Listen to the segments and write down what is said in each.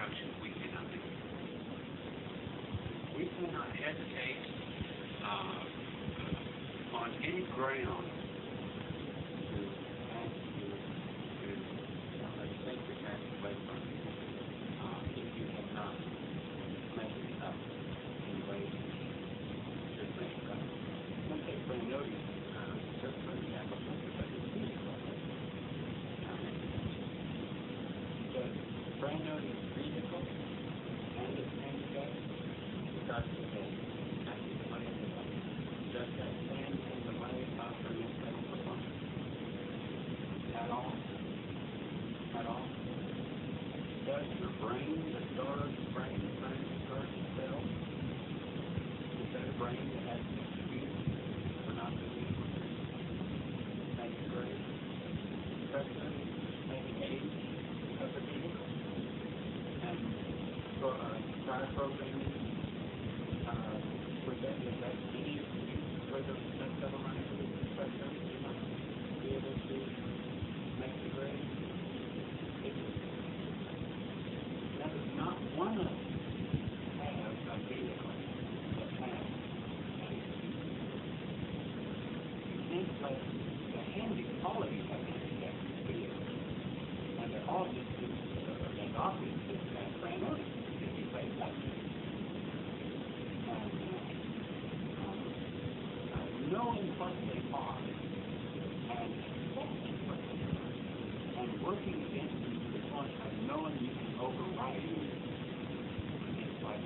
instructions, we cannot do it. We cannot hesitate on any ground to ask you to take your tax away from you if you have not made it up in a way that you should make it up. Let's say for notice, just for example, brand new vehicle and its handicap starts to pay the money in the bank. Does that stand in the way of her mental performance? At all? At all? Does your brain, the storage brain stores itself? Is that a brain that has an excuse for not being able to make it great? Especially maybe age of the vehicle? For prior programming, was that any excuse for the several months of the instructor to not be able to make the grade? Now, there's not one of us have a vehicle that has an excuse. You can't play all of you have handicapped vehicles, and they're all just as obvious as brand new. Knowing what they are and accepting what they are and working against them to the point of knowing you can override them is what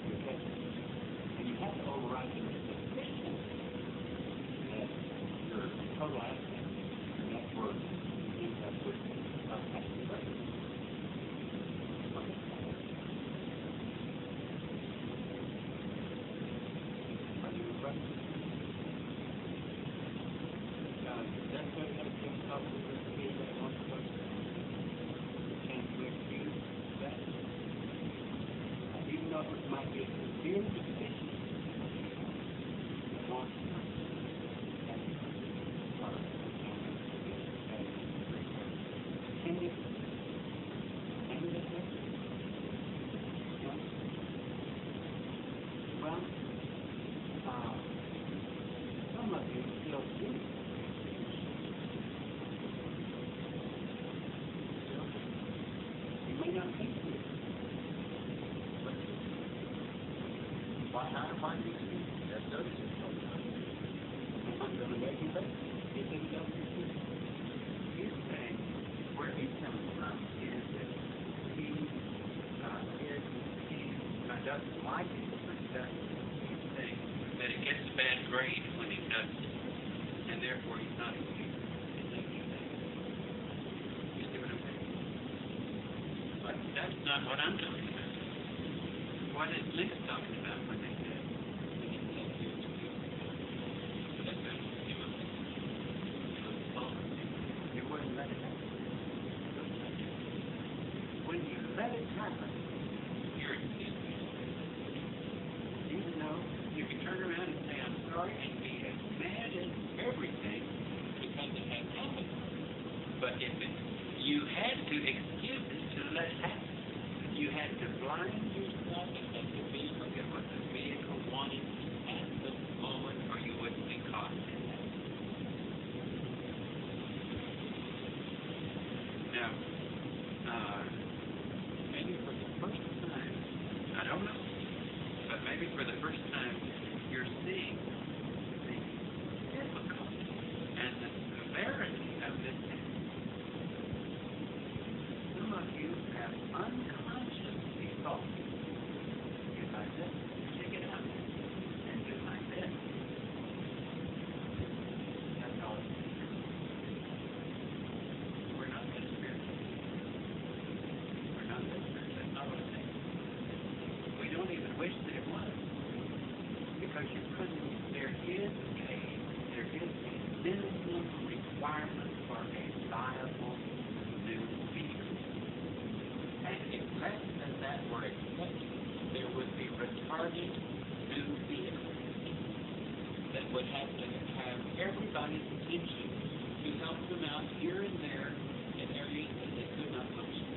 you're getting. And you have to override them sufficiently that your total asset, your net worth, ends up with a hefty rate. Even though it might be a severe deficiency, it wants to well, some of you still do. You may not think to it. Why do you see that does it? I'm going to make you better. If it doesn't exist. He's saying where he's coming from is that he doesn't like it, but he doesn't. He's saying that it gets a bad grade when he does it, and therefore he's not excused. You see what I'm saying? But that's not what I'm talking about. What is Lynch talking about when they said we didn't take your excuse? You wouldn't let it happen. When you let it happen, you're excused. Even though you can turn around and say, I'm sorry, and be as mad as everything because it has happened. But if you had to excuse it to let it happen. You had to blind yourself and let the vehicle get what the vehicle wanted at the moment, or you wouldn't be caught in that. Now, maybe for the first time, I don't know, but maybe for the first time, you're seeing the difficulty and the severity of this act. Some of you have unconsciously thought, if I just take it out and do like this, that's all it is. We're not that spiritual. We're not that spiritual. That's not what it is. We don't even wish that it was. Because you couldn't, there is a minimum requirement for a viable new vehicle. And if less than that were accepted, there would be retarded new vehicles that would have to have everybody's attention to help them out here and there in areas that they could not function.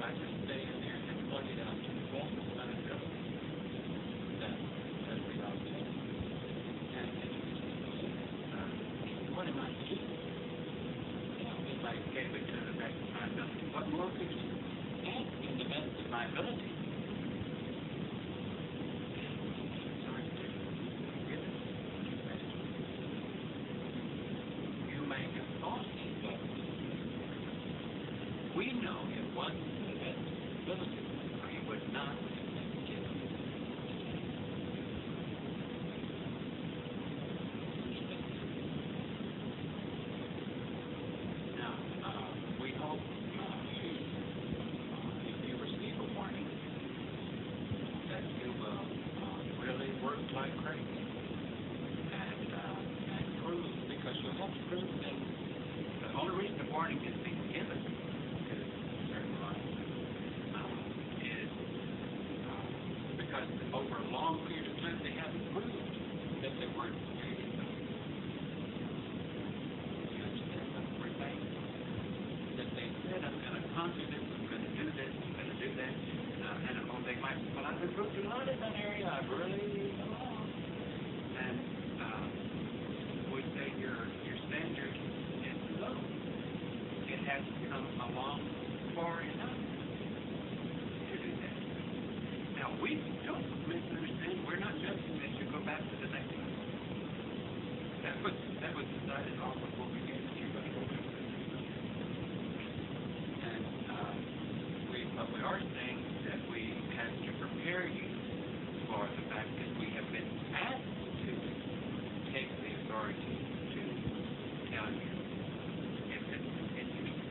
I just stay in there and plug it out to the best of my ability that we all do. And what am I doing? If I gave it to the best of my ability, what more could you ask in the best of my ability? We know it wasn't to the best of his ability, or he would not have been given. Now, we hope if you receive a warning that you will really work like crazy and prove, because you'll have to prove things. The only reason the warning is being given because over a long period of time they haven't proved that they weren't created. You understand what we're saying? That they said, I'm going to conquer this, I'm going to do this, I'm going to do that. And they might say, well, I've improved a lot in that area, I've really come along. And we say your standard is low. It hasn't come along far enough to do that. Now, we don't misunderstand. We're not judging that you go back to the next one. That was decided all before we came that you're going to go back to the next one. And but we are saying that we have to prepare you for the fact that we have been asked to take the authority to tell you if it continues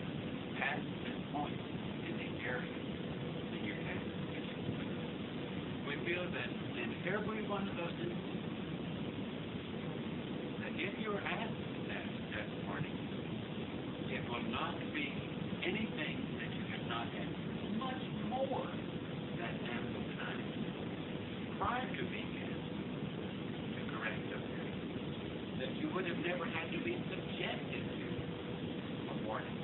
past this point in the area, then you're asked to continue. We feel that in every one of those instances, that if you're asked that warning, it will not be anything that you have not had much more than ample time prior to being asked to correct those areas, that you would have never had to be subjected to a warning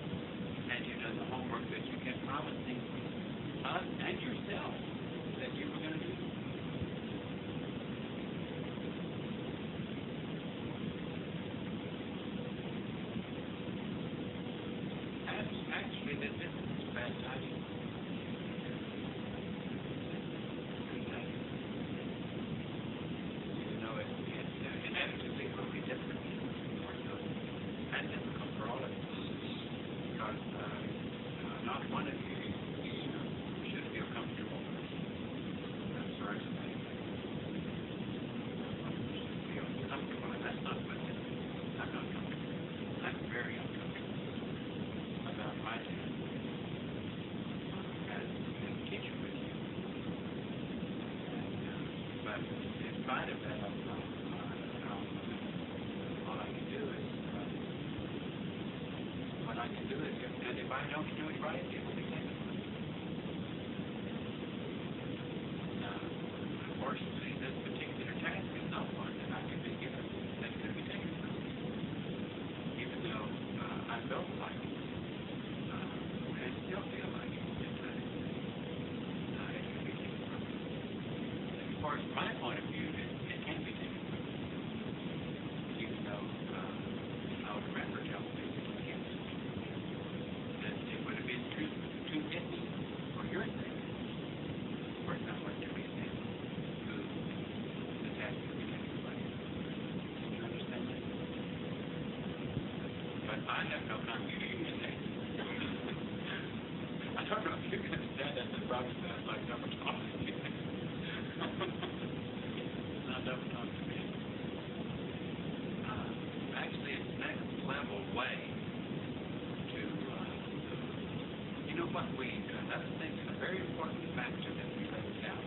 had you done the homework that you kept promising us and yourself that you were going to do. Actually, this isn't a bad tidings. You know, it inevitably will be different for you and difficult for all of us, because not one of you should feel comfortable. I'm sorry to say. You should feel comfortable, and that's not what it is. I'm not comfortable. I'm very uncomfortable about my task as a teacher with you. But in spite of that, all I can do is and if I don't do it right, it will be taken from me. Unfortunately, this particular task is not one that I can be given that could be taken from me, even though I felt like it. And still feel like it at times. It can be taken from me. As far as my point of view, it can be taken from me. Even though Elder Redford tells me that it can't. And it would have been too iffy for your sake for someone to be sent who the task could be taken from you. Do you understand that? But I have no congregation today. I don't know if you can understand that. That probably sounds like double talk to me. It's not double talk to me. Actually, it's next level way to, you know what another thing, a very important factor that we left out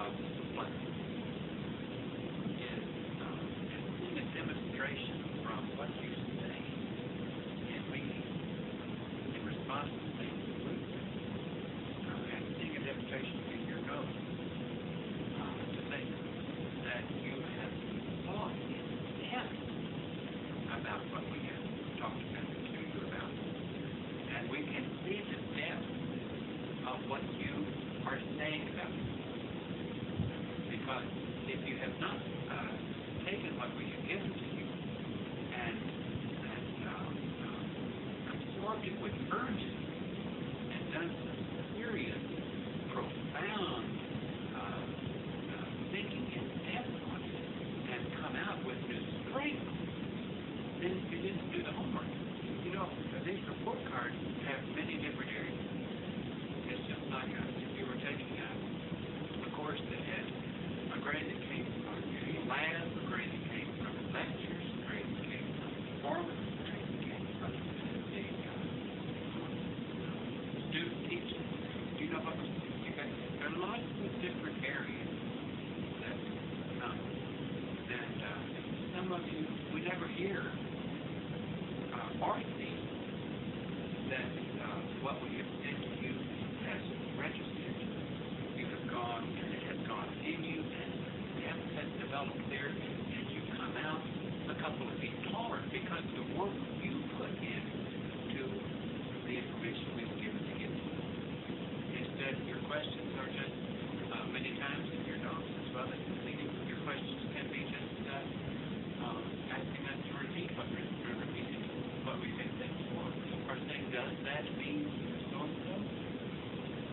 of the plan is seeing a demonstration from what you say in meetings in response to things that we say, and seeing a demonstration in your notes to things that you have thought in depth about what we have talked to you about. And we can see the depth think about it. Because if you have not taken what we have given to you and absorbed it with urgency and done some serious, profound thinking in depth on it and come out with new strength, then you didn't do the homework. You know, these report cards have many different areas. It's just like if you were taking a course that had a grade that came from the lab, a grade that came from the lectures, a grade that came from the performance, a grade that came from the student teaching. You know what? There are lots of different areas that come. And some of you, we never hear or see that what we have said to you has registered. You have gone, and it has gone in you, and depth has developed there, and you come out a couple of feet taller because the work you put in to the information we've given to you. Instead, your questions are just many times in your notes as well as in the meeting. Your questions can be just asking us to repeat what we have said before, or saying, does that mean so and so?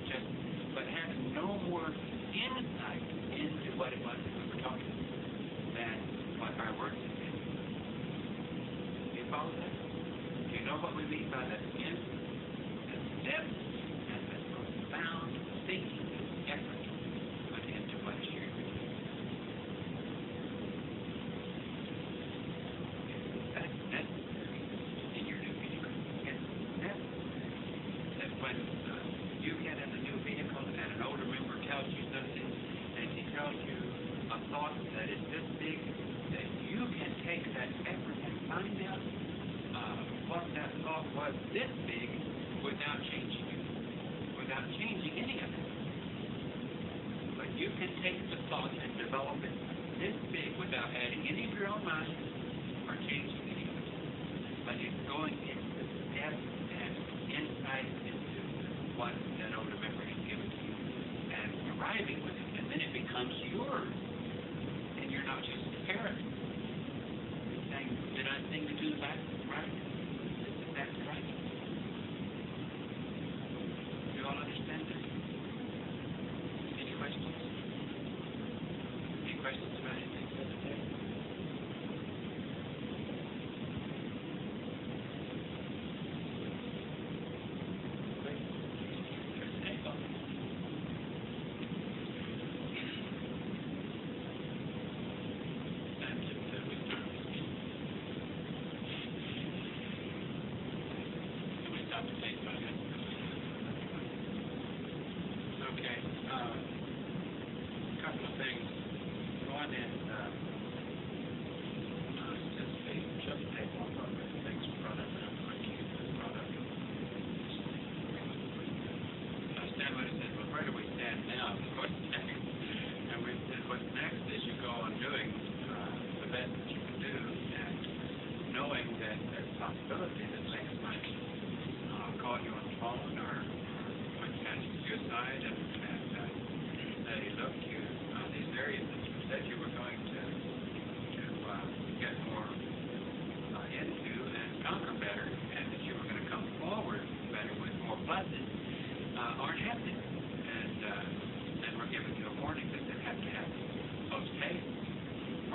Just, but having no more insight into what it was that we were talking about than what our words have been. Do you follow that? Do you know what we mean by that? In the depth and the profound thinking and effort put into what is shared with you. That's necessary in your new vehicle. It's necessary that when you get in a new vehicle and an older member tells you something and he tells you a thought that is this big, that you can take that effort and find out what that thought was this big without changing it, without changing any of it. But you can take the thought and develop it this big without adding any of your own mind or changing any of it. But it's going into depth and insight into what that older member has given to you and arriving with it. And then it becomes yours. And you're not just a parent saying, did I sing the tune back right? That's right. Do you all understand this? Any questions? Any questions about anything said today? Okay. A couple of things. One is, just a table on what things were brought up, and my kid was brought up. Stanley said, well, where do we stand now? What's next? And we said, what's next is you go on doing the best that you can do, and knowing that there's a possibility that things might call you on the phone or contact your side and say, look, these areas that you said you were going to get more into and conquer better, and that you were going to come forward better with more blessings, aren't happening. And we're giving you a warning that they have to happen post-haste,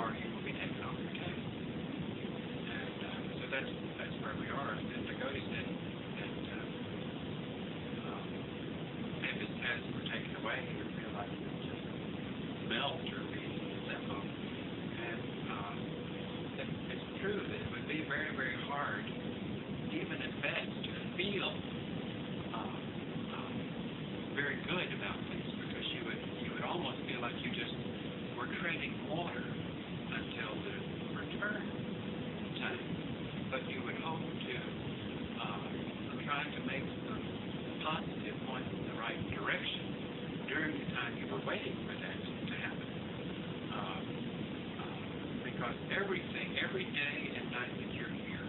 or you will be taken off your table. And so that's where we are. And then Nagodi said that if his tests were taken away, he would feel like he would just melt or be limbo. And it's true that it would be very, very hard, even at best, to feel very good about things, because you would almost feel like you just were treading water until the return time. But you would hope to try to make some positive points in the right direction during the time you were waiting for that to happen. Because everything, every day and night that you're here,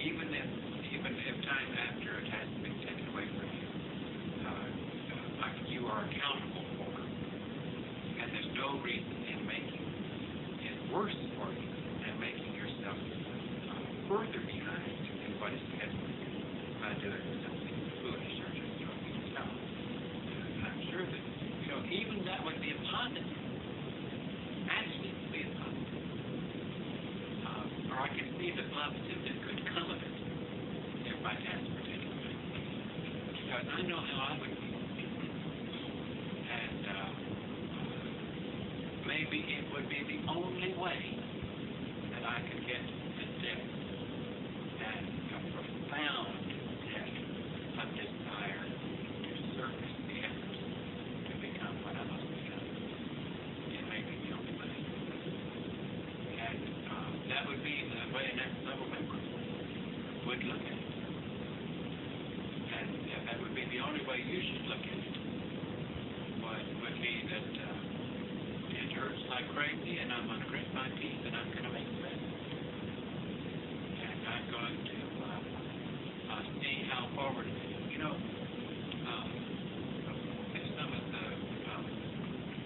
even if time after it has been taken away from you, like you are because I know how I would feel. And maybe it would be the only way that I could get to depth and a profound depth of desire to surface the efforts to become what I must become. It may be the only way. And that would be the way a next level member would look at it. And that would be the only way you should look at it. Would be that it hurts like crazy, and I'm going to grit my teeth, and I'm going to make the best. And I'm going to see how forward. You know, some of the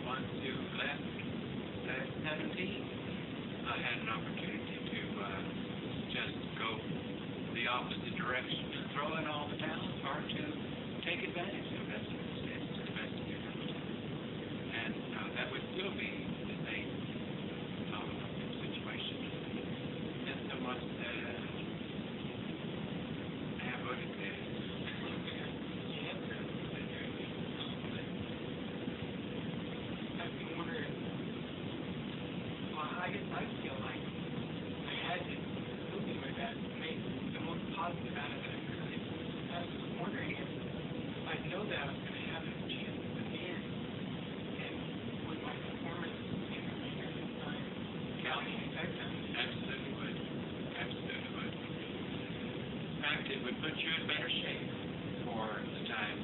ones who left at 17, I had an opportunity to just go the opposite direction, to throw in all the talent, or to take advantage of that circumstance to the best of your ability. And that would still be the same situation. And someone said, have what it is. I've been wondering, well, I guess I feel like I had to do something like that to make the most positive out of it I could. I was just wondering if I know that I was going to have a chance again, and would my performance in the future sometime Yeah. affect that? Absolutely would. Absolutely would. In fact, it would put you in better shape for the time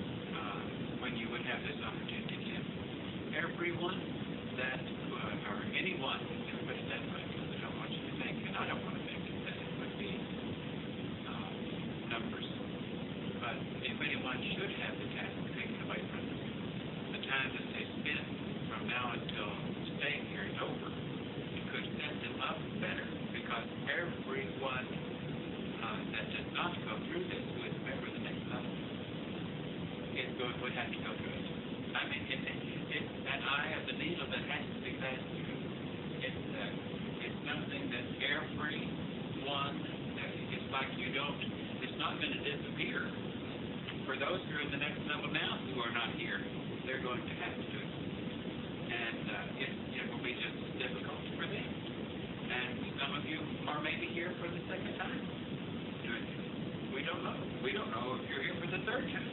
when you would have this opportunity again. Everyone that, or anyone, let's put it that way, because I don't want you to think, and I don't want to think that it would be numbers. But if anyone should have the task taken away from them, the time that they spend from now until staying here is over. It could set them up better, because everyone that does not go through this who is a member of the next level would have to go through it. I mean, it's that eye of the needle that has to be passed through. It's something that everyone, it's like it's not going to disappear. For those who are in the next level now who are not here, they're going to have to do it. And it will be just as difficult for them. And some of you are maybe here for the second time doing it. We don't know. We don't know if you're here for the third time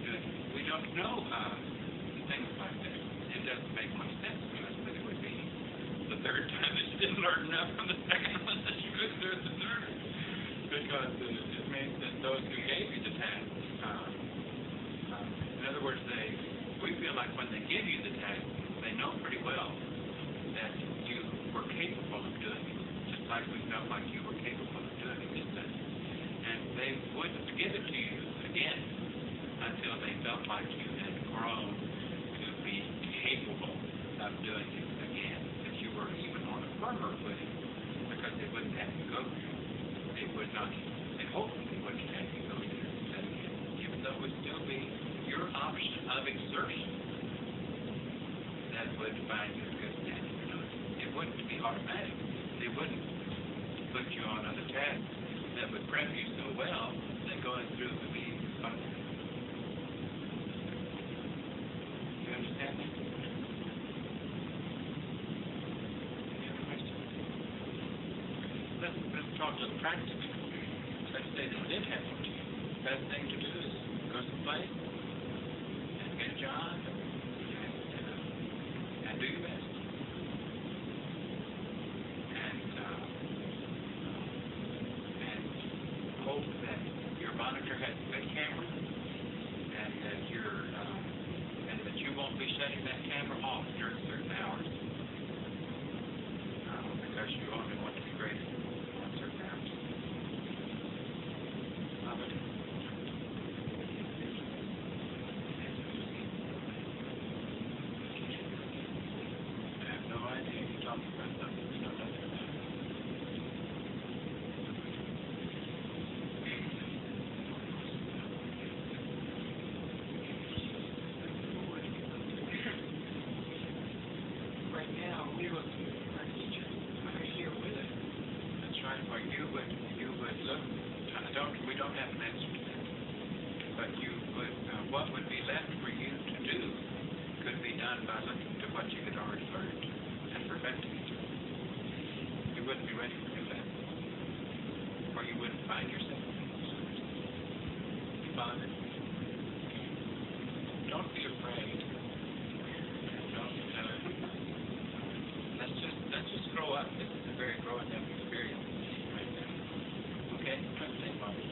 doing it. We don't know things like that. It doesn't make much sense to us, but it would be the third time that you didn't learn enough from the second one that you couldn't do it the third. Because it means that those who gave you the task, in other words, we feel like when they give you the task, they know pretty well that you were capable of doing it, just like we felt like you were capable of doing it this time. And they wouldn't give it to you again until they felt like you had grown to be capable of doing it again, that you were even on a firmer footing, because they wouldn't have to go through. They would not, and hopefully they wouldn't have to go through that again, even though it would still be your option of exertion that would find you a good standing or not. It wouldn't be automatic. They wouldn't put you on other tasks that would prep you so well that going through would be automatic. You understand that? Any other questions? Let's talk a little practically. Let's say this did happen to you. Best thing to do is go someplace and get a job and do your best. And hope that your monitor has a good camera, and that you won't be shutting that camera off during certain hours, because you only want to be graded on certain hours. I have no idea. You're talking about something you know nothing about. Right now, we're looking at our teachers who are here with us. done by looking to what you had already learned and perfecting it. You wouldn't be ready to do that, or you wouldn't find yourself in those services. Father, don't be afraid. Don't, let's just grow up. This is a very growing up experience right now. Okay? Okay, Father.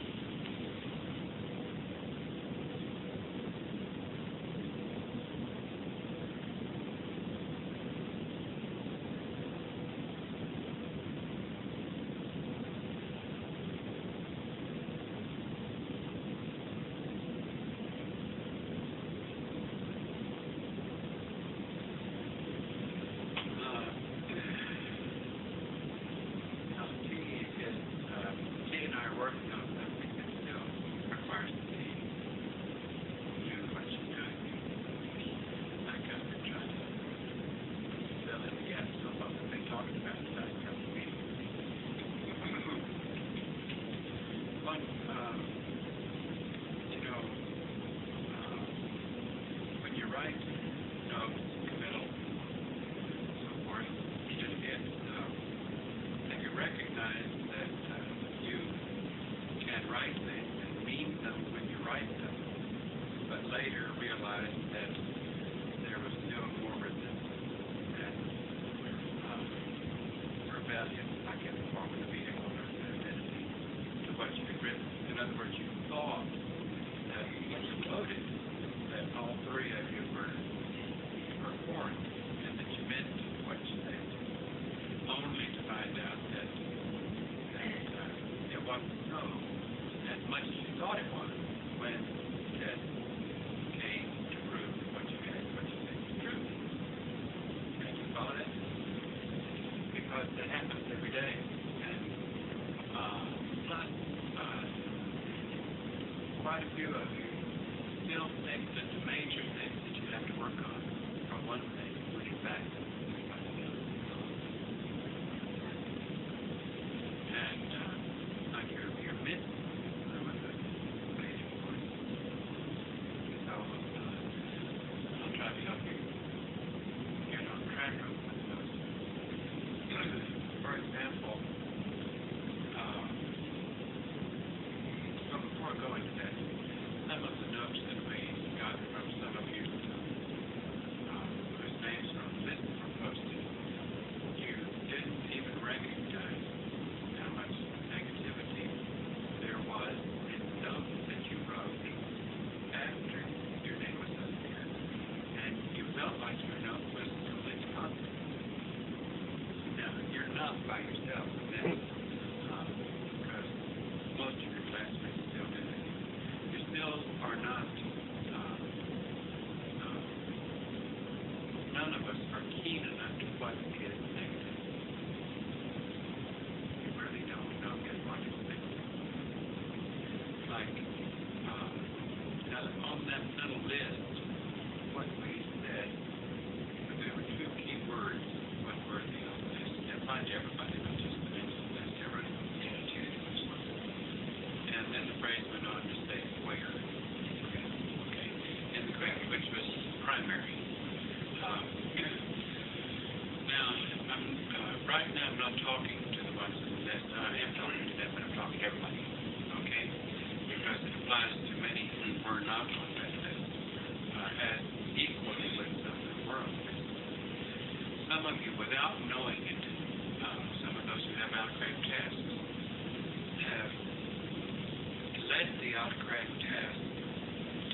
That happens every day. And quite a few of you still think that the major things that you have to work on are one thing, which in fact is everybody else. And like you're missing some of the major points. So I'll try to help you get on track of those. For example, before going to that, some of the notes that we got from some of you whose names were on the list were posted, you didn't even recognize how much negativity there was in the notes that you wrote after your name was up here, and you felt like your note was completely positive. You're not by yourself in that, because most of your classmates still do that. You still are not, none of us are keen enough to what is negative. You really don't know yet what is negative. Like, on that little list, what we said, there were two key words. What were the apply to everybody, not just the names of this, everybody and then the phrase went on to say where. Okay. And the correct, which was primary. Now, right now I'm not talking to the ones on the list. I am talking to them, but I'm talking to everybody. Okay? Because it applies to many who were not on that list, as equally with some who were on the list. Some of you, without knowing it, some of those who have autocratic tests have let the autocratic test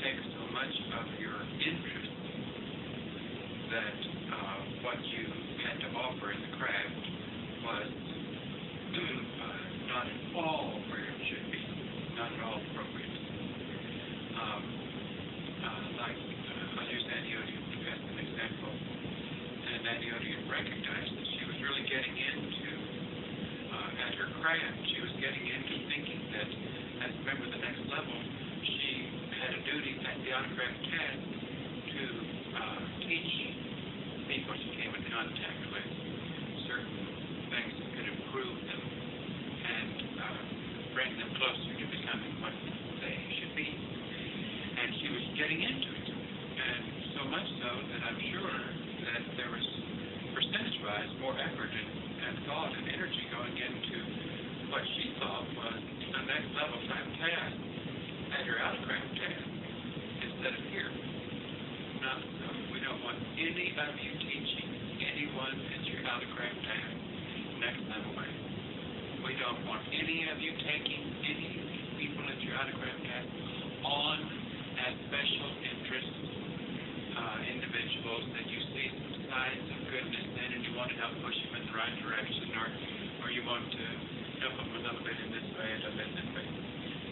take so much of your interest that what you had to offer in the craft was not at all where it should be, not at all appropriate. Like, I'll use Annie Odium as an example. And Annie Odium recognized that she was really getting into, at her craft, she was getting into thinking that, as a member of the next level, she had a duty at the autocratic test to teach people she came in contact with certain things that could improve them and bring them closer to becoming what they should be. And she was getting into it. And so much so that I'm sure that there was, percentage-wise, more effort and thought and energy going into what she thought was a next level type task at her out-of-craft task instead of here. Not so. We don't want any of you teaching anyone at your out-of-craft task next level way. We don't want any of you taking any people at your out-of-craft task on as special interest individuals that you see some signs of goodness in and you want to help push them in the right direction, or you want to help them a little bit in this way and a little bit in this way.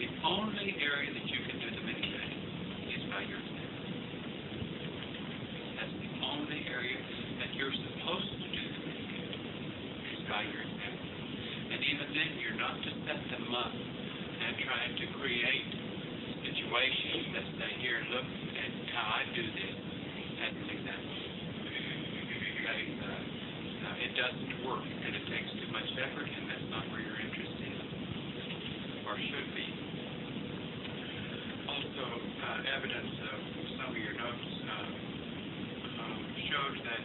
The only area that you can do them anything is by your example. That's the only area that you're supposed to do them is by your example. And even then, you're not to set them up and try to create situations that say, here, look at how I do this as an example. It doesn't work, and it takes too much effort, and that's not where your interest is, or should be. Also, evidence of some of your notes showed that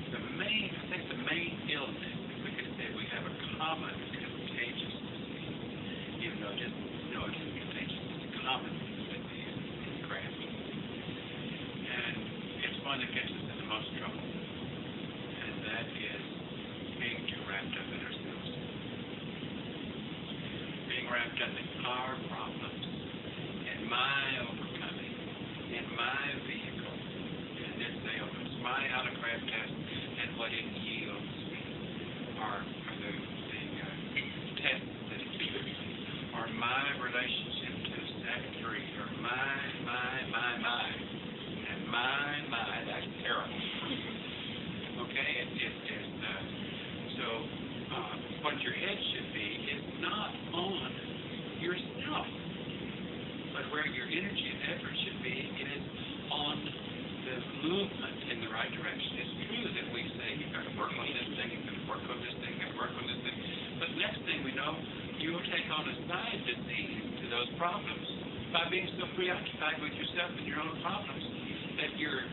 the main illness, if we could say we have a common contagious disease, even though it isn't contagious, it's a common disease in craft. And it's one that gets us in the most trouble. And that is being too wrapped up in ourselves. Being wrapped up in our problems, in my overcoming, in my vehicle, in this ailment, my out-of-craft test, and what it yields me, or the tests that it gives me, or my relationship to step 3, or my, and my, that's terrible. Okay, what your head should be is not on yourself, but where your energy and effort should be is on the movement in the right direction. It's true that we say you've got to work on this thing, you've got to work on this thing, you've got to work on this thing, but next thing we know, you will take on a side disease to those problems by being so preoccupied with yourself and your own problems that your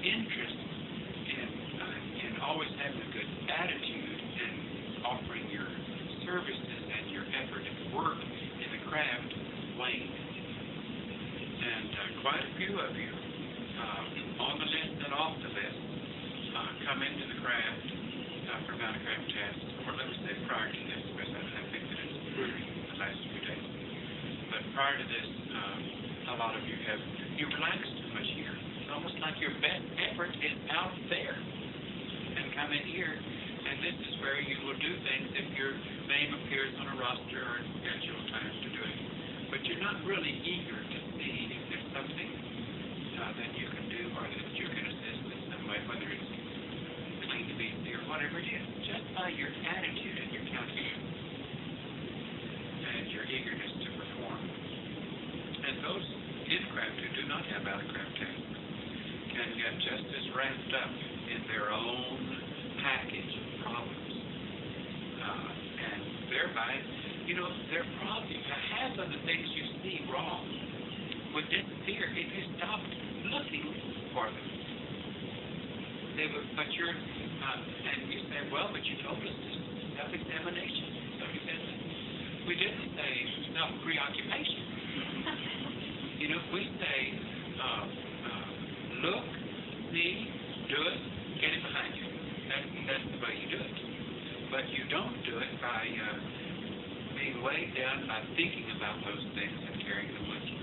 interest in always having a good attitude and offering your services and your effort and work in the craft wane. And quite a few of you on the list and off the list come into the craft from out-of-craft tasks, or let me say prior to this, because I think that it's the last few days. But prior to this, a lot of you relaxed too much here. It's almost like your best effort is out there. And come in here, and this is where you will do things if your name appears on a roster or schedule times to do it. But you're not really eager to see if there's something that you can do or that you can assist in some way, whether it's clean the BC or whatever it is, just by your attitude and your countenance and your eagerness to perform. And those in craft who do not have out-of-craft tasks can get just as wrapped up in their own package of problems. And thereby, their problem, half of the things you see wrong would disappear if you stopped looking for them. They would, but and you say, well, but you told us this self-examination. We didn't say self-preoccupation. We say, look, see, do it, get it behind you. That's the way you do it. But you don't do it by being weighed down by thinking about those things and carrying them with you.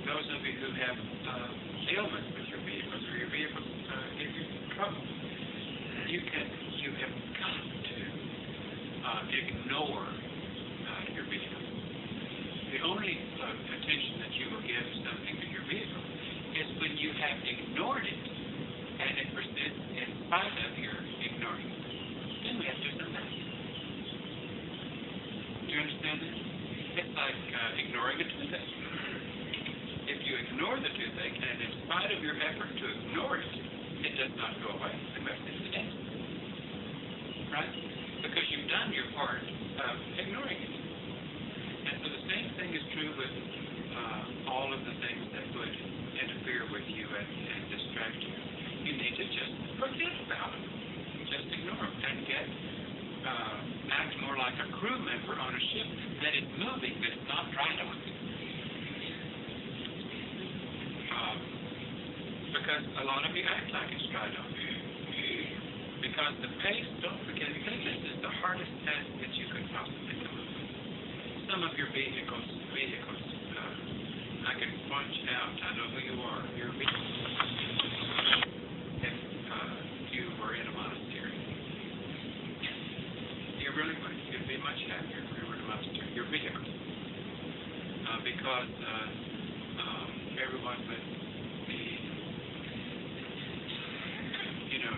Those of you who have ailments with your vehicles, or your vehicle gives you trouble, you have got to ignore your vehicle. The only attention that you will give something to your vehicle is when you have ignored it, and it persists in spite of your ignoring it. Then we have to do something. Do you understand that? It's like ignoring a toothache. If you ignore the toothache, and in spite of your effort to ignore it, it does not go away. It must stay. Right? Because you've done your part of ignoring it. like a crew member on a ship that is moving, but it's not dry docking. Because a lot of you act like it's dry docking. Because the pace, don't forget, this is the hardest task that you could possibly do. Some of your vehicles, I can point out, I know who you are, your vehicles. If you were in a monastery, you really would. You'd be much happier if you were in a monastery. Your vehicles. Because everyone would be,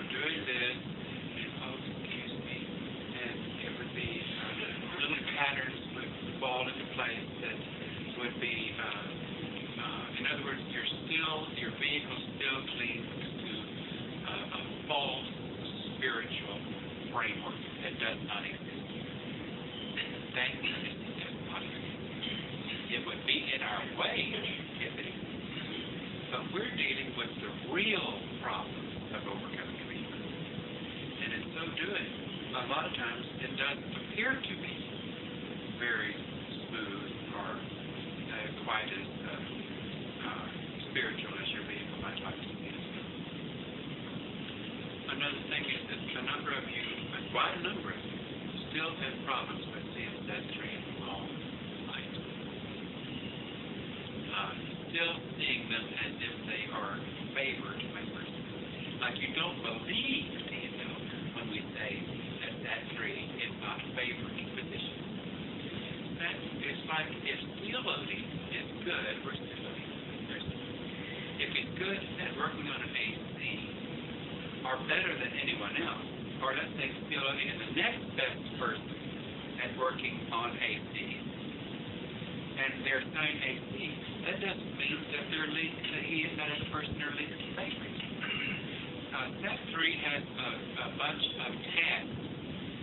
doing this, and excuse me, and it would be little patterns would fall into place that would be, in other words, your vehicle still clings to a false spiritual framework that does not exist. That existence does not exist. It would be in our way if it existed. But we're dealing with the real problem of overcoming evil. And in so doing, a lot of times it doesn't appear to be very smooth or quite as spiritual as your vehicle might like to be. Another thing is that a number of you, quite a number of you, still have problems with seeing that tree in all light. Still seeing them as if they are favored members. Like you don't believe, when we say that tree is not favored position. That it's like if steel loading is good, we're steel loading. If it's good at working on an AC, or better than anyone else, or let's say steel loading is the next best person at working on AC, and they're assigned AC, that doesn't mean that he is that other person their least favorite. Step 3 has a bunch of tasks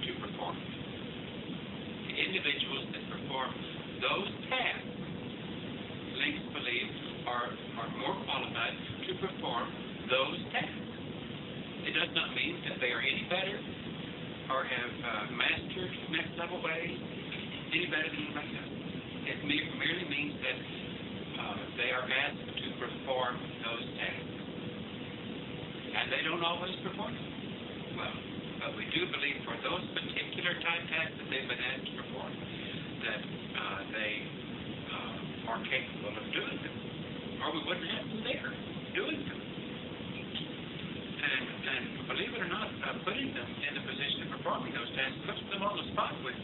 to perform. The individuals that perform those tasks, links believe, are more qualified to perform those tasks. It does not mean that they are any better or have mastered next level ways any better than anybody else. It merely means that they are asked to perform those tasks. And they don't always perform them well. But we do believe for those particular type tasks that they've been asked to perform, that they are capable of doing them. Or we wouldn't have them there doing them. And believe it or not, putting them in the position of performing those tasks puts them on the spot with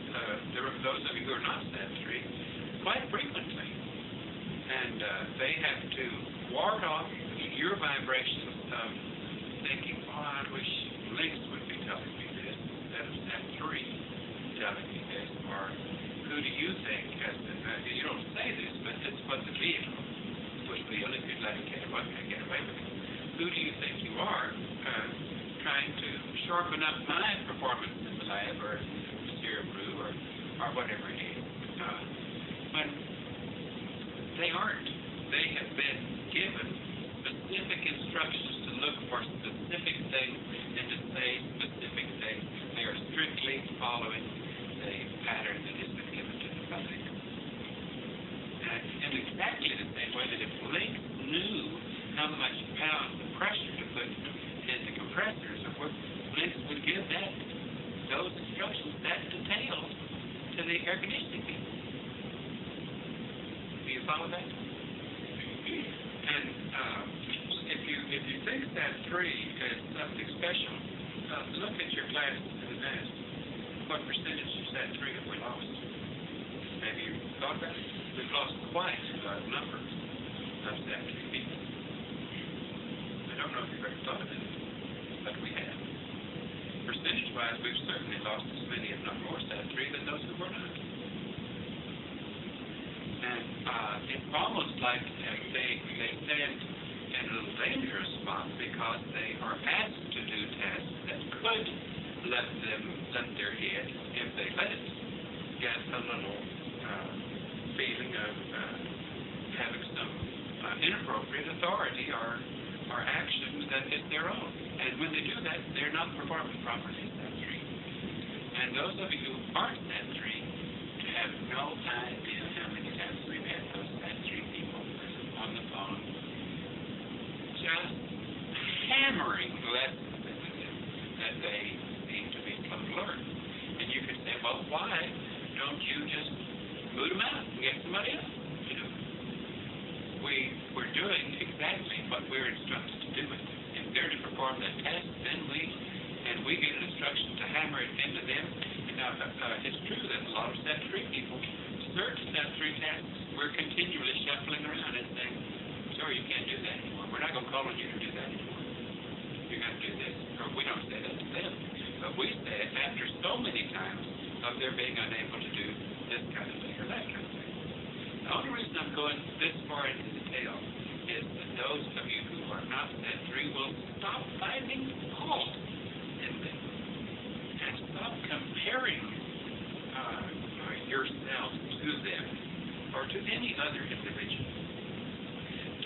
those of you who are not step 3 quite frequently. And they have to ward off your vibrations of thinking, I wish links would be telling me this instead of step 3 telling me this. Or who do you think has been, you don't say this, but it's what the vehicle would feel if you'd let it get away with it. Who do you think you are trying to sharpen up my performance in the lab or Sierra Brew or whatever it is? When they aren't. They have been given specific instructions to look for specific things and to say specific things. They are strictly following the pattern that has been given to them by the And in exactly the same way that if Link knew how much pounds of pressure to put into compressors, of course, Link would give those instructions, that detail, to the air conditioning people. Do you follow that? And if you think that 3 is something special, look at your classes in the past. What percentage is that 3 have we lost? Have you thought about it? We've lost quite a number of that 3 people. I don't know if you've ever thought of it, but we have. Percentage-wise, we've certainly lost as many, if not more, SAT 3 than those who were not. And it's almost like they stand in a little dangerous spot because they are asked to do tasks that could let their head, if they let it, get a little feeling of having some inappropriate authority or action that is their own. And when they do that, they're not performing properly in that 3. And those of you who aren't in that 3 no idea how many times we've had those three people on the phone just hammering lessons that they need to be learned. And you could say, well, why don't you just boot them out and get somebody else? You know, we're doing exactly what we're instructed to do. If they're to perform that test, then we get an instruction to hammer it into them. Now, it's true that a lot of step 3 people, certain step 3 tasks, we're continually shuffling around and saying, sorry, you can't do that anymore. We're not going to call on you to do that anymore. You're going to do this. Or we don't say that to them. But we say it after so many times of their being unable to do this kind of thing or that kind of thing. The only reason I'm going this far into detail is that those of you who are not step 3 will stop finding fault in this and stop comparing yourself to them or to any other individual.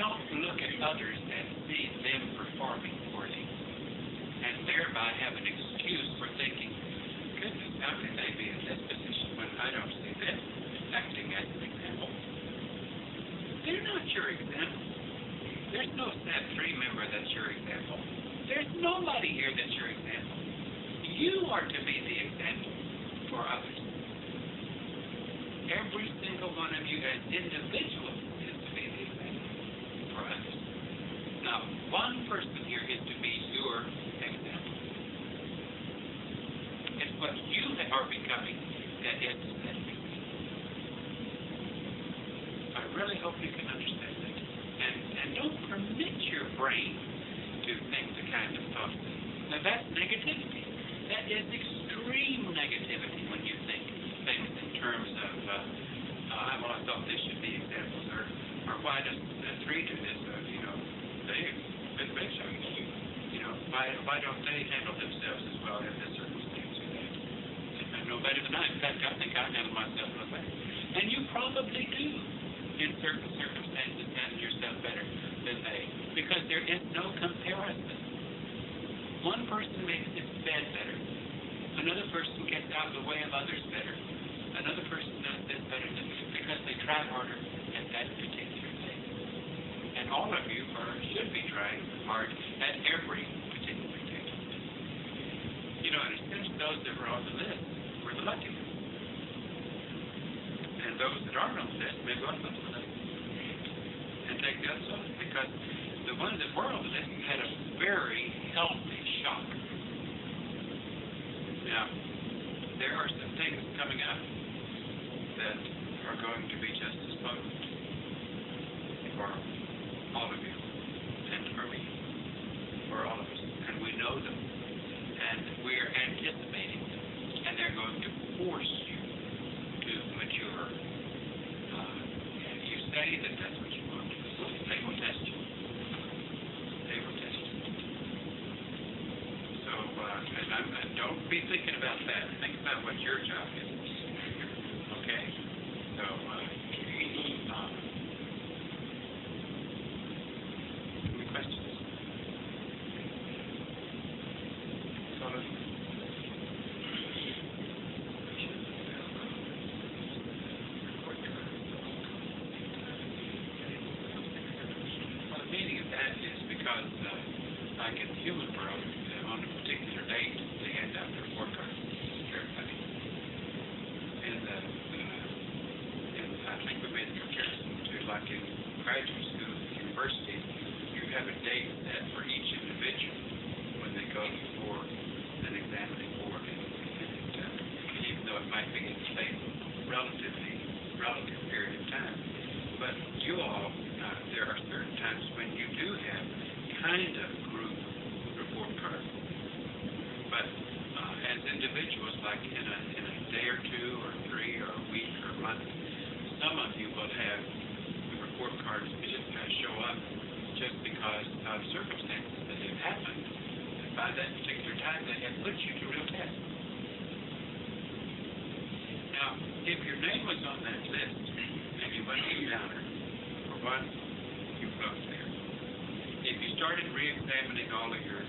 Don't look at others and see them performing for you and thereby have an excuse for thinking, goodness, how can they be in this position when I don't see them acting as an example? They're not your example. There's no step 3 member that's your example. There's nobody here that's your example. You are to be the example for others. Every single one of you as individuals is to be the example for others. Not one person here is to be your example. It's what you are becoming that is the example. I really hope you can understand that. And don't permit your brain to think the kind of thought. Now that's negativity. That is extreme negativity when you think things in terms of, well, I thought this should be examples, or why does the 3 do this? They show you know, why don't they handle themselves as well in this circumstance? I know better than I. In fact, I think I handle myself a little better. And you probably do in certain circumstances handle yourself better than they, because there is no comparison. One person makes his bed better. Another person gets out of the way of others better. Another person does this better because they try harder at that particular thing. And all of you should be trying hard at every particular thing. You know, and especially those that were on the list were the lucky ones. And those that aren't on the list may go up on the list and take the other ones, because the ones that were on the list had a very healthy shock. Now, there are some things coming up that are going to be just as potent for all of you and for me, for all of us. And we know them, and we're anticipating them, and they're going to force you to mature. You say that that's what you want. They will test you. They will test you. So, and don't be thinking about that. Think about what your job is. Okay? So, any questions? Solid? Well, the meaning of that is because, like in the human world, on a particular date, they hand out their report cards to everybody. And I think we made the comparison to, like in graduate school, university, you have a date set for each individual when they go before an examining board. And even though it might be in the same relative period of time, but you all, there are certain times when you do have kind of group report cards. But as individuals, like in a day or 2 or 3 or a week or a month, some of you will have the report cards that just kind of show up just because of circumstances that have happened. And by that particular time, they have put you to real tests. Now, if your name was on that list and you went to counter, for one, you wrote there. If you started re-examining all of your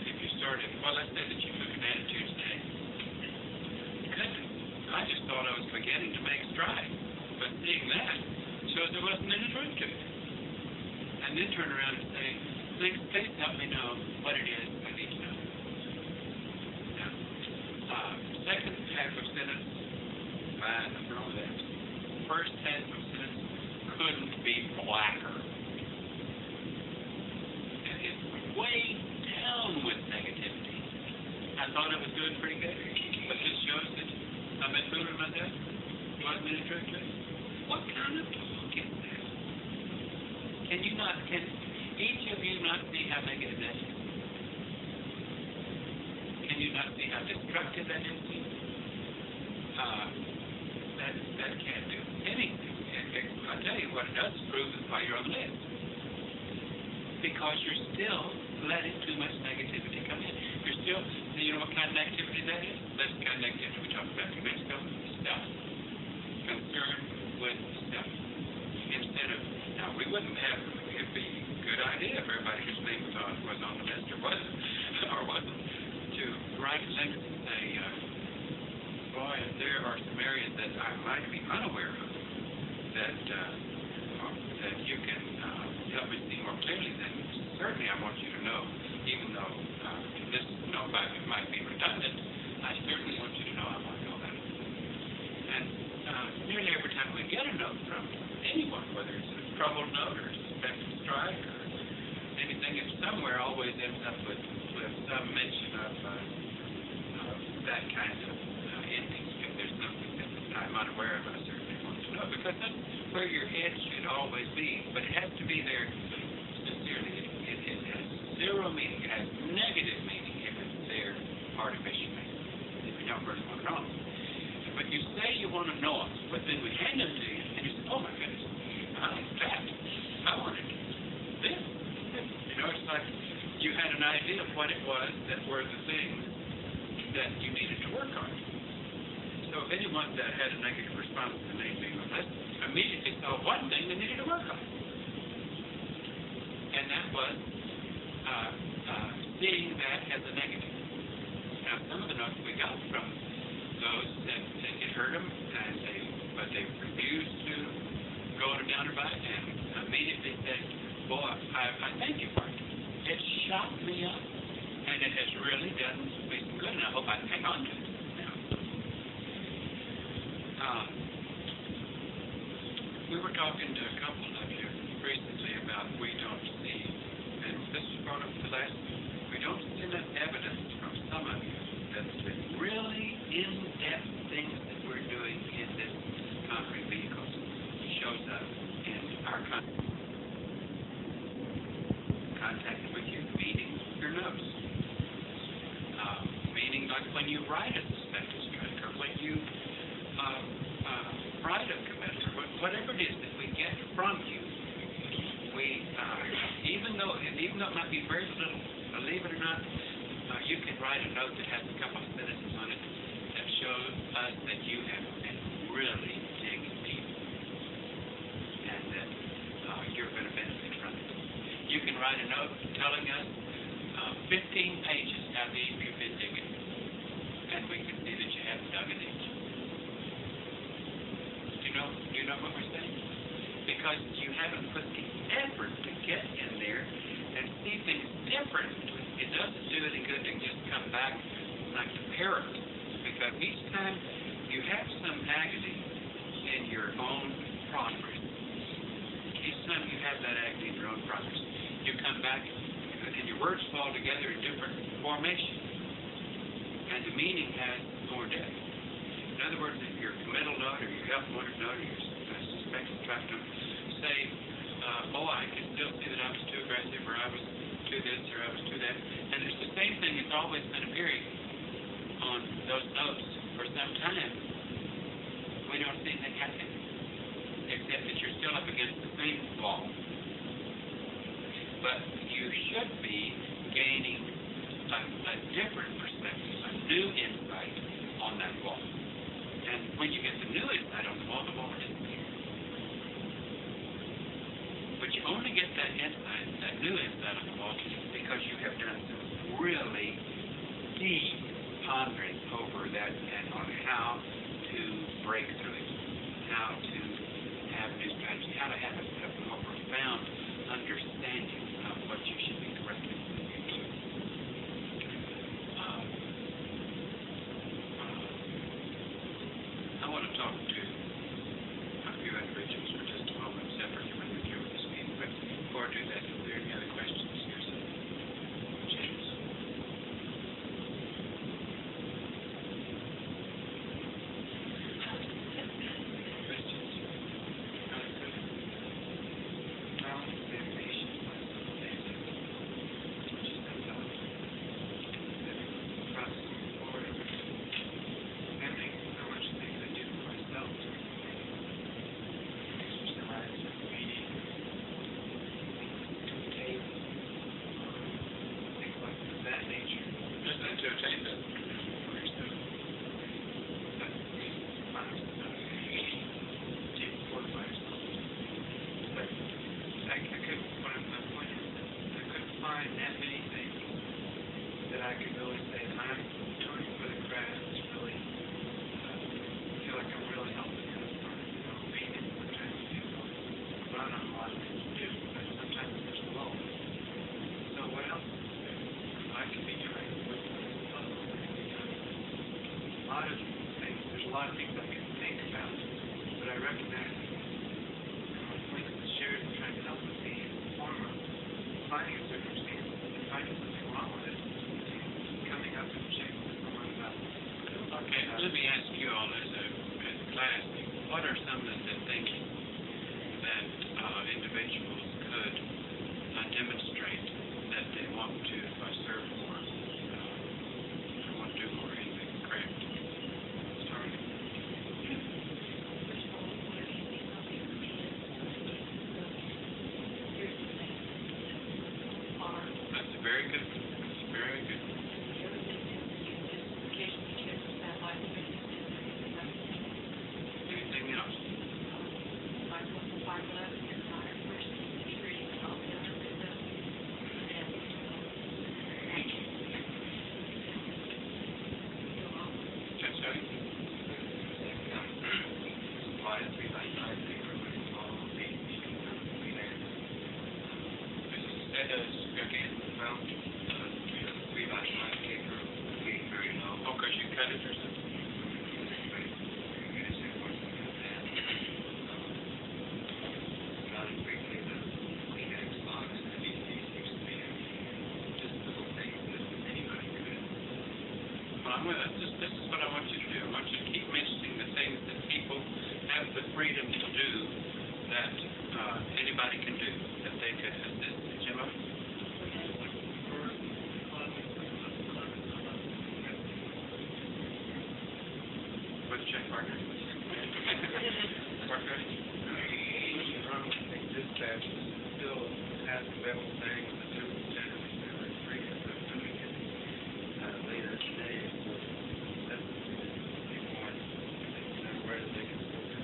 if you started, well, let's say that you took an attitudes test, thought I was beginning to make strides. But seeing that shows there wasn't any truth to it. And then turn around and say, please help me know what it is I need to know. Now, second half of sentence, fine, nothing wrong with that. First half of sentence couldn't be blacker. And it's way down with negativity. I thought it was doing pretty good, but this shows that I've been fooling myself. There wasn't any truth to it. What kind of talk is that? Can each of you not see how negative that is? Can you not see how destructive that is to you? That can't do anything. I'll tell you what it does prove is why you're on the list. Because you're still letting too much negativity come in. You're still, you know what kind of negativity that is? That's the kind of negativity we talked about a few minutes ago. Stuff. Concern with stuff. Instead of, now we wouldn't have, it'd be a good idea if everybody whose name was on the list or wasn't, to write a sentence and say, boy, there are some areas that I might be unaware of that you can help me see more clearly. Then certainly I want you to know, even though this note might be redundant, I certainly want you to know I want to know that. And nearly every time we get a note from anyone, whether it's a troubled note or a suspected strike or anything, it somewhere always ends up with some mention of that kind of ending. If there's something that I'm unaware of, I certainly want to know, because that's where your head should always be. But it has to be there sincerely. It has zero meaning. It has negative meaning if it's there artificially. If you don't really want to know. But you say you want to know us, but then we hand them to you, and you say, oh my goodness, I like that. I wanted this. You know, it's like you had an idea of what it was that were the things that you needed to work on. So if anyone that had a negative response to the name being on the list immediately saw one thing they needed to work on. And that was seeing that as a negative. Now, some of the notes we got from those that it hurt them, but they refused to go on a downer by it and immediately said, boy, I thank you for it. It shocked me up, and it has really done me some good, and I hope I can hang on to it. We were talking to a couple of you recently about we don't see, and this was brought up last week, we don't see enough evidence from some of you that the really in-depth things that we're doing in this concrete vehicle shows up in our contact with you, meaning your notes. Meaning like when you write a suspected strike, or when you write a commitment, or whatever it is that we get from you, we, even though it might be very little, believe it or not, you can write a note that has a couple of sentences on it that show us that you have been really digging deep, and that you're going to benefit from it. You can write a note telling us 15 pages how deep you've been digging, and we can see that you haven't dug an inch. Do you know what we're saying? Because you haven't put the effort to get in there and see things different. It doesn't do any good to just come back like a parrot, because each time you have some agony in your own progress, each time you have that agony in your own progress, you come back and your words fall together in different formations, and the meaning has more depth. In other words, if your committal note or your help wanted note or your suspected strike note say, oh, I can still see that I was too aggressive, or I was too this, or I was too that, and it's the same thing that's always been appearing on those notes for some time, we don't see anything happening, except that you're still up against the same wall. But you should be gaining a different perspective, a new insight on that wall. And when you get the new insight on the wall isn't there. But you only get that insight, that new insight on the wall, because you have done some really deep pondering over that and on how to to break through it, how to have new strategy, how to have a more profound understanding of what you should be correctly moving to. I want to talk to a few individuals for just a moment separately when we're through with this meeting, but before I do that, are there any other questions? Here's James. Questions? Well, examination was amazing. Just that process forward of understanding how much things I do for myself to exercise, reading, tape, things like that nature. Just to attain that for yourself. That deep fortify yourself. But I couldn't, my point is that I couldn't find that many things that I could really say that I'm doing for the craft is really, feel like I'm really helping the customer. You know, maintenance sometimes you run on a lot of things to do, but sometimes there's a lull. So what else is there? I could be doing with a lot of things. There's a lot of things I can think about, but I recognize when it's shared and trying to help with me in the form of finding a circumstance and finding something wrong with it, coming up and checking with someone about it. Okay, let me ask you all as a class, what are some of the things that individuals could demonstrate that they want to serve more, or want to do more in the craft? Sorry. That's a very good. That's very good. Anything else? That's right. Again, well, oh, because you cut it or something? Well, this is what I want you to do. I want you to keep mentioning the things that people have the freedom to do that anybody can do, that they could assist. Jim? What's Jeff Parker? Parker? Dispatch still has the metal thing with the superintendent and freedom of doing it later today.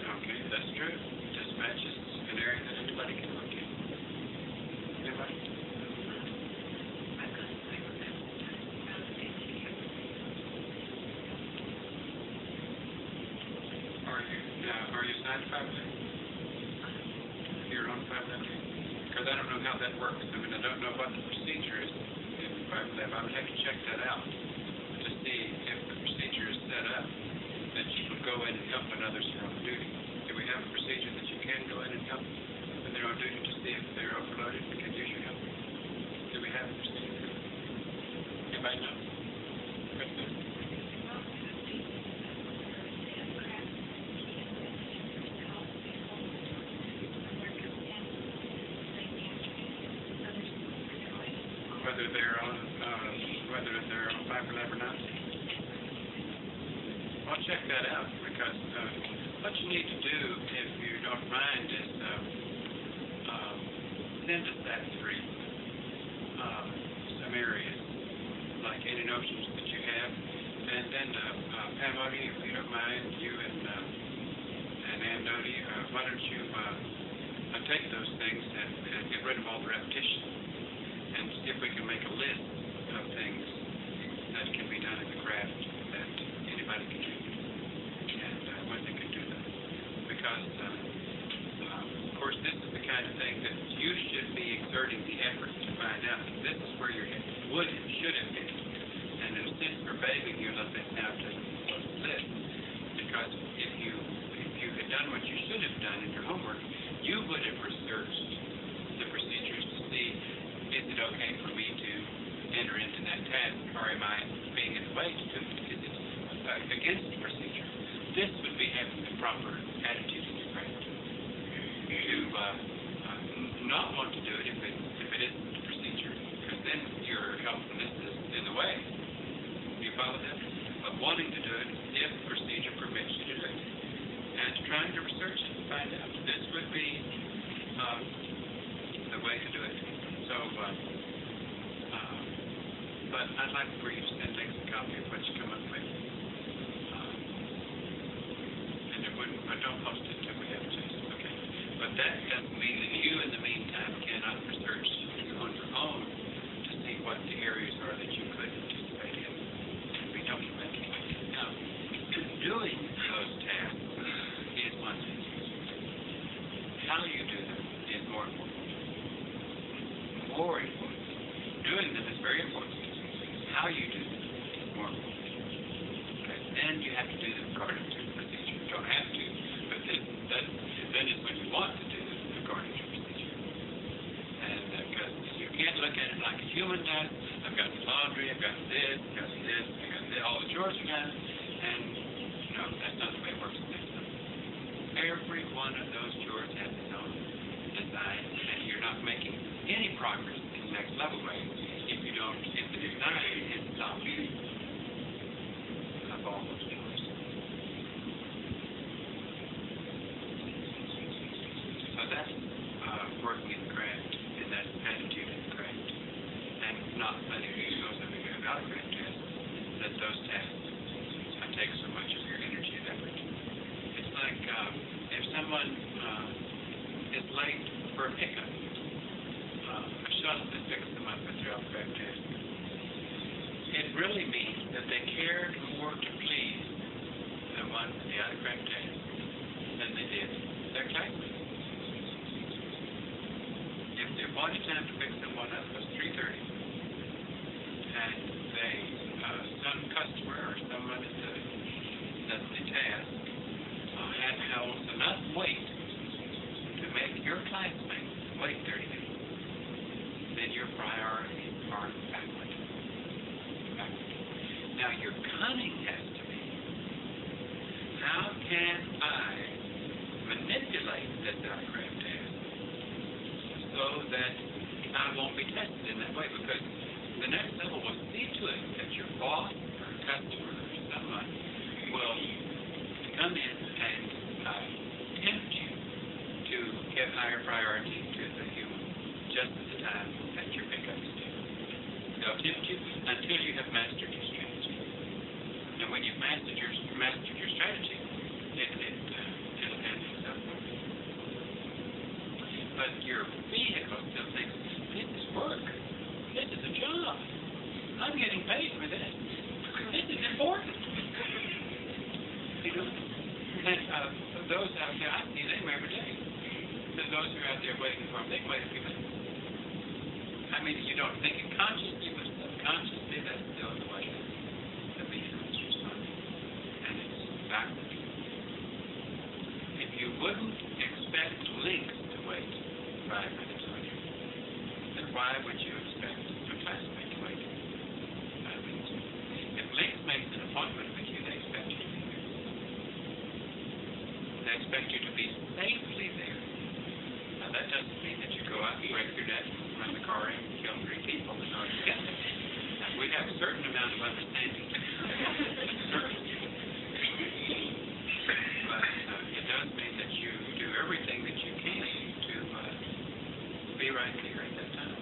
Okay, that's true. Dispatch is an area that anybody can look in. Anybody? Are you signed 511? You're on 511? Because I don't know how that works. I mean, I don't know what the procedure is in 511. I would have to check that out to see if the procedure is set up that you would go in and help when others are on duty. Do we have a procedure that you can go in and help when they're on duty to see if they're overloaded and can use your help? Do we have a procedure? Anybody know? Kristen? Whether they're on 511 or not? I'll check that out because what you need to do, if you don't mind, is send us that through some areas, like any notions that you have, and then Pam Odie, if you don't mind, you and Ann Doty, why don't you take those things and get rid of all the repetition and see if we can make a list of things that can be done in the craft that anybody can do. And kind of thing that you should be exerting the effort to find out. This is where your head would and should have been. And in a sense, for begging, you're not been now to live. Because if you had done what you should have done in your homework, you would have researched the procedures to see, is it okay for me to enter into that task, or am I being in the way to do it? Is it against the procedure? This would be having the proper attitude in your brain. To not want to do it if it isn't the procedure, because then your helpfulness is in the way. Do you follow that? But wanting to do it if the procedure permits you to do it. And trying to research it and find out. This would be the way to do it. So, but I'd like for you to send Lex a copy of what you come up with. And it wouldn't, but don't post it until we have a test, okay? But that doesn't mean that you, in the meantime, cannot research on your own to see what the areas are that you could participate in and be documenting. Now, doing those tasks is one thing. How you do them is more important. More important. Doing them is very important. How you do them is more important. Okay. Then you have to do them according to the procedure. You don't have to, but then is when you want to do them according to procedure. And because you can't look at it like a human does. I've got the laundry, I've got this, I've got this, I've got this, all the chores are done, and no, that's not the way it works in this life. Every one of those chores has its own design, and you're not making any progress in the next level way if the design is stopping of all those chores. So that's working in the craft, and that's attitude in the craft, and not letting those of you who have out-of-craft tasks, that those tasks take so much of your energy and effort. It's like if someone is late for a pickup, a shuttle that picks them up at their out-of-craft task, it really means that they cared more to please the one in the out-of-craft task than they did their classmates. If the appointed time to pick someone up was 3:30, and some customer or someone at the task had held enough weight to make your classmates wait 30 minutes, then your priorities are backward. Now your cunning has to be, how can I manipulate this out-of-craft task so that I won't be tested in that way? Because the next level will see to it that your boss or customer or someone will come in and tempt you to give higher priority to the human just at the time that your pickup is due. They'll tempt you until you have mastered your strategy. And when you've mastered your strategy, it'll hand itself over. But your vehicle still thinks, this is work. This is a job. I'm getting paid for this. This is important. You know? And those out there, I see them every day. And those who are out there waiting for them, they can wait a few minutes. I mean, you don't think it consciously, but subconsciously, that's still the way the vehicle is responding. And it's backwards. If you wouldn't expect links to wait 5 minutes later, then why would you expect a classmate to wait 5 minutes later? If Link makes an appointment with you, they expect you to be there. They expect you to be safely there. Now, that doesn't mean that you go out and break your neck and run the car in and kill 3 people in order to get there. Now, we have a certain amount of understanding. But it does mean that you do everything that you can to be right there at that time.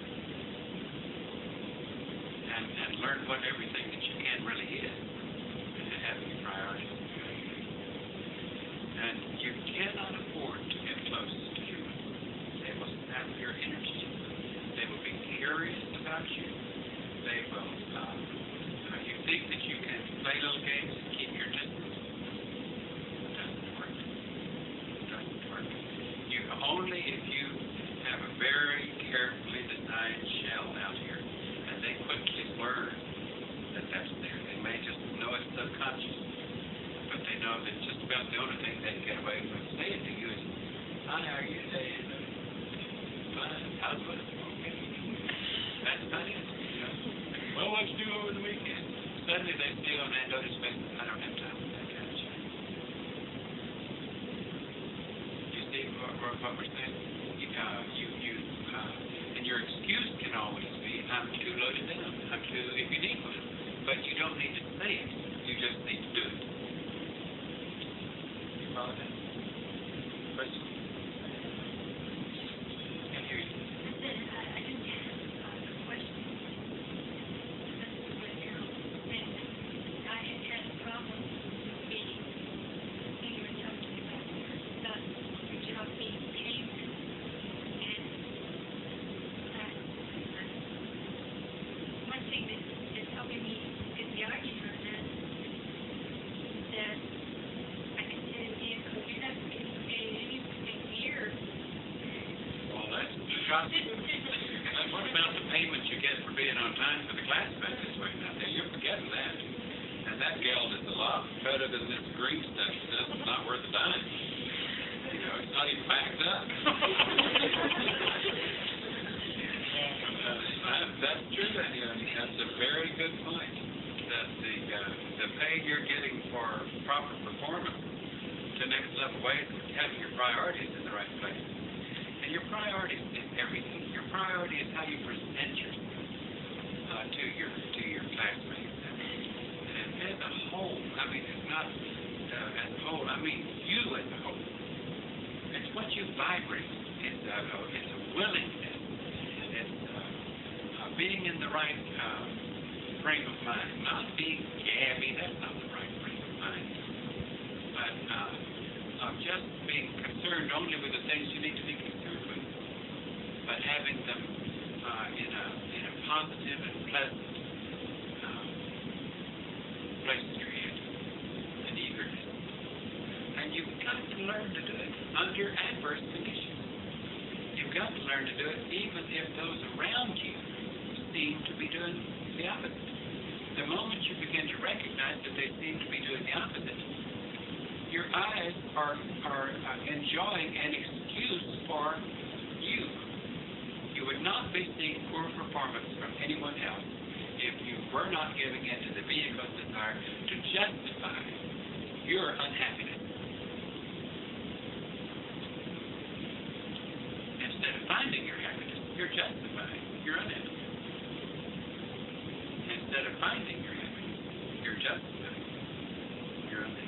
And learn what everything that you can really is, and having your priorities. And you cannot afford to get close to humans. They will sap your energy. They will be curious about you. They will, you think about the only thing they get away with saying to you is, "Hi, how are you today?" Fine. How's it? Okay. That's about it. You know. Well, what'd you do over the weekend? Suddenly they see on that notice face, I don't have time for that kind of shit. You see what we're saying? And your excuse can always be, I'm too loaded down. I'm too, if you need one. But you don't need to say it. You just need to do it. You follow that? Question? Can't hear you. I didn't have a question. And I had had a problem with being, you were talking about your job being paid. And one thing that is helping me is the argument on that I can say to vehicle, you're not getting paid anything here. Well, that's and what about the payments you get for being on time for the class benefits right now? You're forgetting that. And that geld is a lot better than this green stuff. It's not worth a dime. You know, it's not even backed up. That's true, anyway. That's a very good point. That the pay you're getting for proper performance to next level ways is having your priorities in the right place. And your priorities is everything. Your priority is how you present yourself to your classmates. And as a whole, I mean, it's not as a whole. I mean, you as a whole. It's what you vibrate. It's a willingness. It's being in the right frame of mind. Not being gabby. That's not the right frame of mind. But just being concerned only with the things you need to be concerned with. But having them in a positive and pleasant place to create an eagerness. And you've got to learn to do it under adverse conditions. You've got to learn to do it even if those around you seem to be doing the opposite. The moment you begin to recognize that they seem to be doing the opposite, your eyes are enjoying an excuse for you. You would not be seeing poor performance from anyone else if you were not giving in to the vehicle's desire to justify your unhappiness. Instead of finding your happiness, you're justifying your unhappiness. Instead of finding your happiness, you're justifying your unhappiness.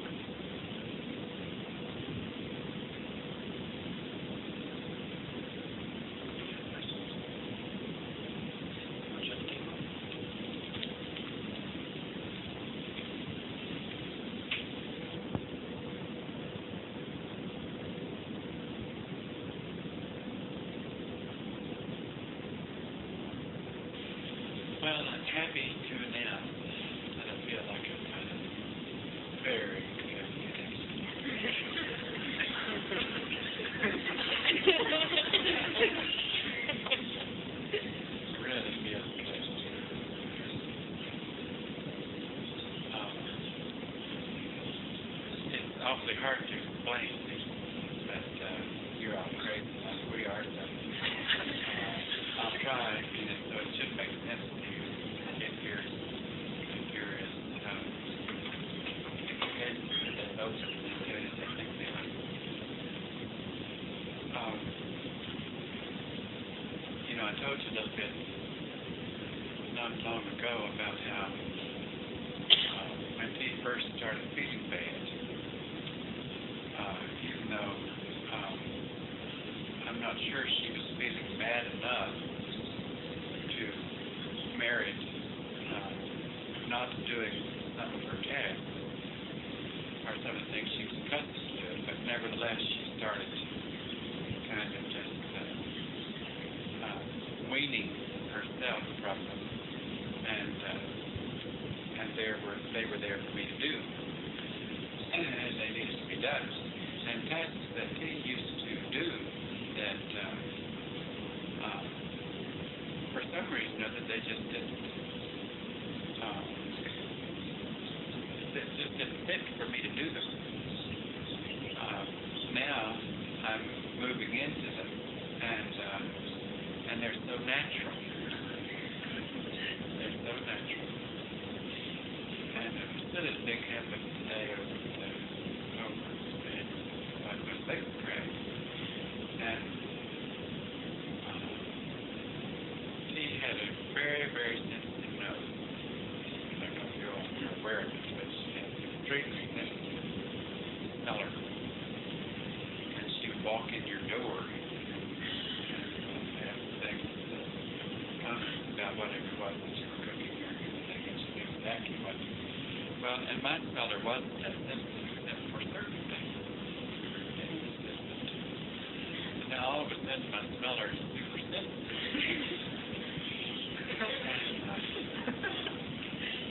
Well, I'm happy to announce that I feel like I've had a very good really feels good. It's awfully hard to explain, but you're all crazy like we are, so I'll try, and so it should make sense to you if you're as open and good as I think they are. I told you a little bit not long ago about how when Pete first started feeling bad, even though I'm not sure she was feeling bad enough to merit not doing some of her tasks or some of the things she was accustomed to do, but nevertheless she started kind of just weaning herself from them, and they were there for me to do, and they needed to be done. And tasks that Pete used to do that for some reason or other they just didn't fit for me to do them. moving into them, and they're so natural. They're so natural. And I was still at a big happened today over like my second grade, and she had a very, very sensitive nose. I don't know if you're all aware of this, but she had extremely sensitive smeller. And she would walk in your door and have things, comments about whatever it was that you were cooking or anything, and she knew exactly what. Well, and my smeller wasn't that sensitive except for certain things. Now all of a sudden my smeller is super sensitive.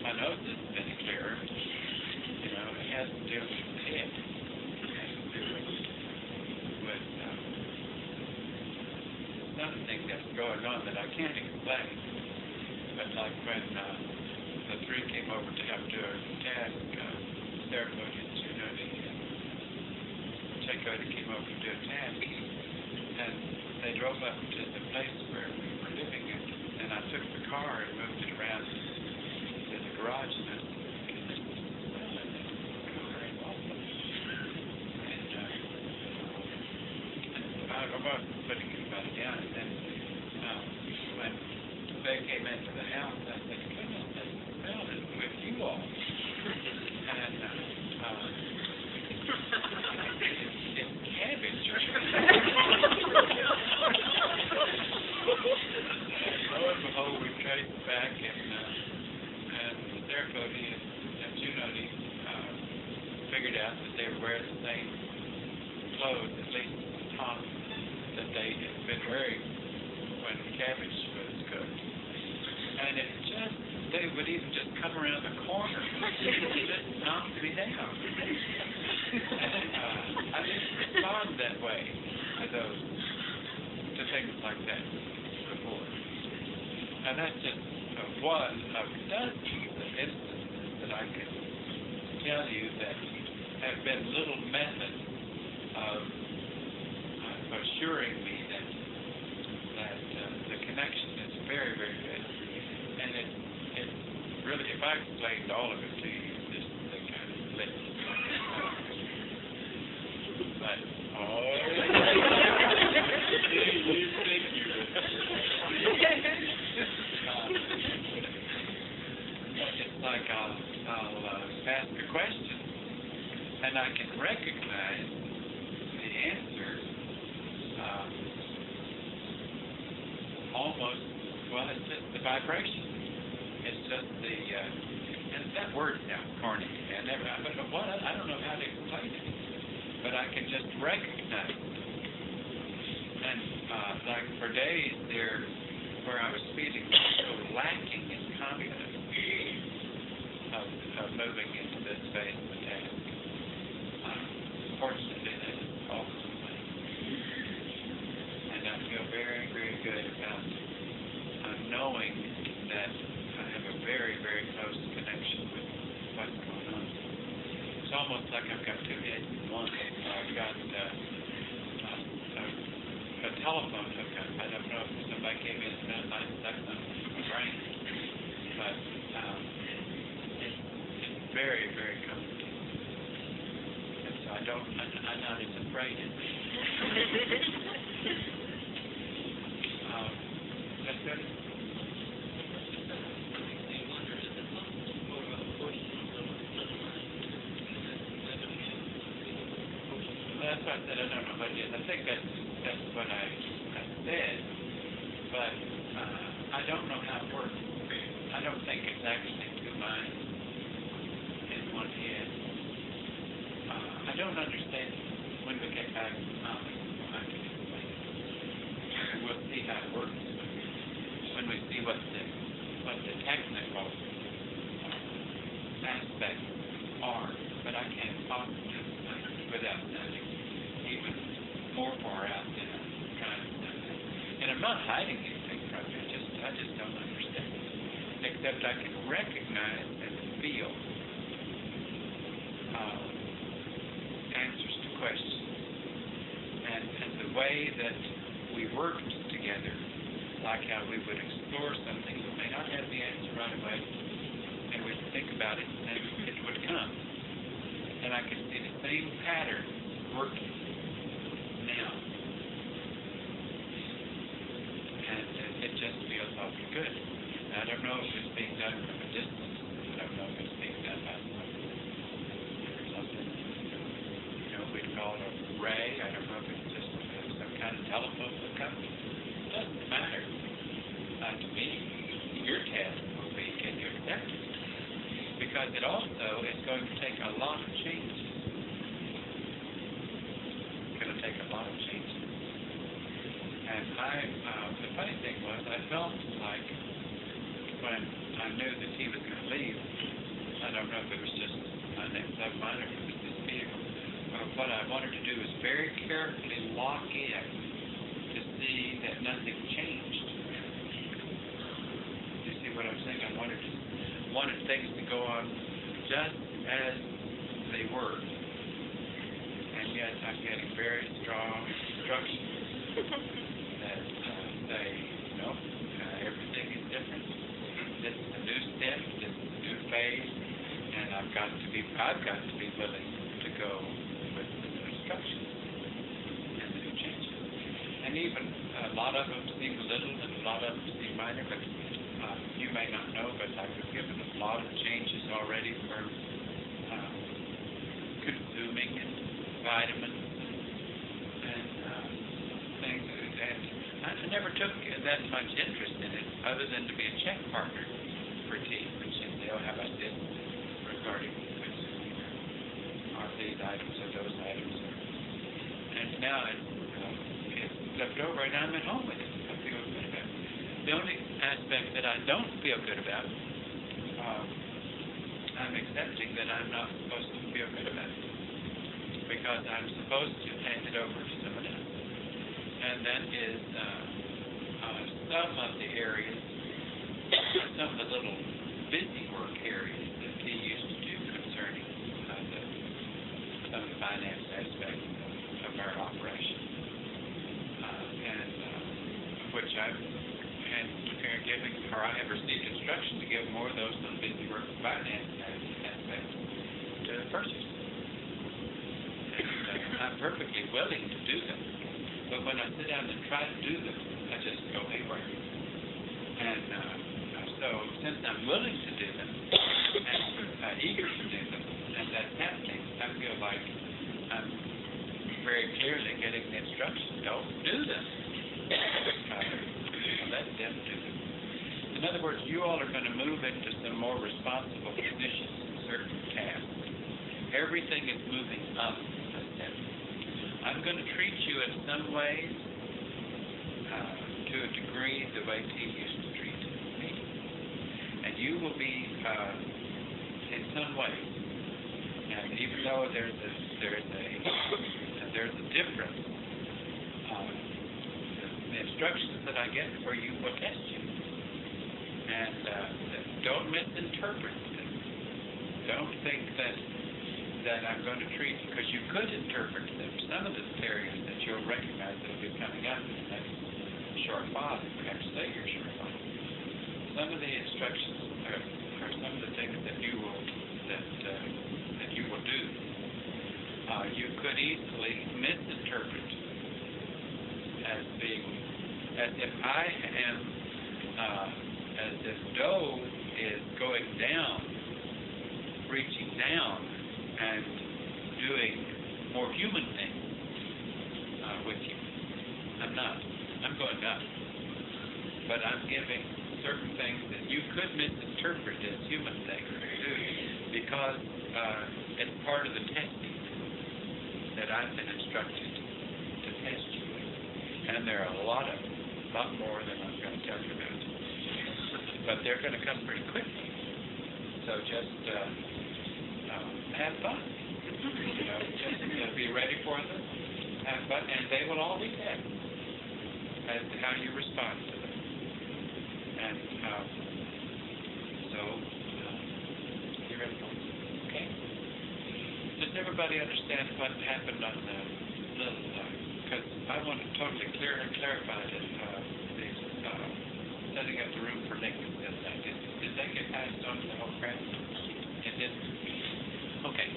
My nose isn't any clearer. You know, it has to do with the head. It has to do with some thing that's going on that I can't explain. But like when the three came over to help do a task, Sarah Moody and Judy and Chakotay came over to do a task, and they drove up to the place where we were living, and I took the car and moved it around to the garage, and I wasn't putting anybody down, and then when they came into the house, I said, goodness, that smell is with you all. And it's cabbage. Lo and behold, we traced back, and Sarah Cody and Judy figured out that they were wearing the same clothes, at least top, that they had been wearing when the cabbage was cooked. And it just, they would even just come around the corner and just knock me down. And I didn't respond that way to things like that before. And that's just one of dozens of instances that I can tell you that have been little methods of assuring me that the connection is very, very good. And it really, if I explained all of it to you, this they kind of split. But it's like I'll ask a question, and I can recognize the answer. Almost, well, it's just the vibration. It's just the, and that word sounds corny. I don't know how to explain it, but I can just recognize it. And like for days there, where I was feeling so lacking in confidence of moving into this phase of the task. Fortunately, that is also I feel very, very good about knowing that I have a very, very close connection with what's going on. It's almost like I've got two heads in one. I've got a telephone hookup. I don't know if somebody came in and said that's not my brain, but it's very, very comforting. And so I'm not as afraid of it. That's good. That's what I said. I don't know what it is. I think that's what I said, but I don't know how it works. I don't think it's actually two minds in one head. I don't understand. When we get back, I can explain it. We'll see how it works when we see what the technical aspects are. But I can't possibly explain it without sounding even more far out than I'm trying to say. And I'm not hiding anything from you. I just don't understand. Except I can recognize and feel answers to questions. And the way that we worked together, like how we would explore something, we may not have the answer right away, and we'd think about it, and then it would come. And I could see the same pattern working now. And it just feels awfully good. I don't know if it's being done from a distance. I don't know if it's being done by something, we'd call it a ray. I don't know if it's just some kind of telephone hookup. It doesn't matter. To me, your test will be, can you accept it? Because it also is going to take a lot of changes. It's going to take a lot of changes. And the funny thing was, I felt like when I knew that he was going to leave, I don't know if it was just my next of mine or if it was this vehicle, but what I wanted to do was very carefully lock in to see that nothing changed. You see what I'm saying? I wanted things to go on just as they were. And yet I'm getting very strong instructions that say, no, everything is different. This is a new step, this is a new phase, and I've got to be willing to go with the new instructions and the new changes. And even a lot of them seem little and a lot of them seem minor, but you may not know, but I was given a lot of changes already for consuming vitamins and things. And I never took that much interest in it other than to be a check partner for team, which they'll have I did regarding consuming are these items or those items. And now it's left over and I'm at home with it. I feel good about it. The only aspect that I don't feel good about, I'm accepting that I'm not supposed to feel good about it because I'm supposed to hand it over to someone else. And that is some of the areas, some of the little busy work areas that he used to do concerning some of the finance aspects of our operation. Which I've giving, or I have received instruction to give more of those little busy work finance aspects to the purchase. And I'm perfectly willing to do them. But when I sit down and try to do them, I just go haywire. And so since I'm willing to do them, and eager to do them, and that's happening, I feel like I'm very clearly getting the instruction, don't do them. Let them do them. In other words, you all are going to move into some more responsible positions in certain tasks. Everything is moving up a step. I'm going to treat you in some ways, to a degree, the way T used to treat me. And you will be, in some ways, and even though there's a difference, the instructions that I get for you will test you. And don't misinterpret them. Don't think that I'm going to treat, because you could interpret them. Some of the areas that you'll recognize that will be coming up in the next short while, perhaps say your short while. Some of the instructions are some of the things that you will do. You could easily misinterpret as if I am, as if dough is going down, reaching down, and doing more human things with you. I'm not. I'm going up. But I'm giving certain things that you could misinterpret as human things to do because it's part of the testing that I've been instructed to test you with. And there are a lot more than I'm going to tell you about. But they're going to come pretty quickly. So just have fun. Just be ready for them. Have fun, and they will all be tests as to how you respond to them. And so you're ready for it. Okay? Does everybody understand what happened on the little because I want to totally clarify that the setting up the room for Nick the other night. Did that get passed on to the whole crowd? It didn't? Okay.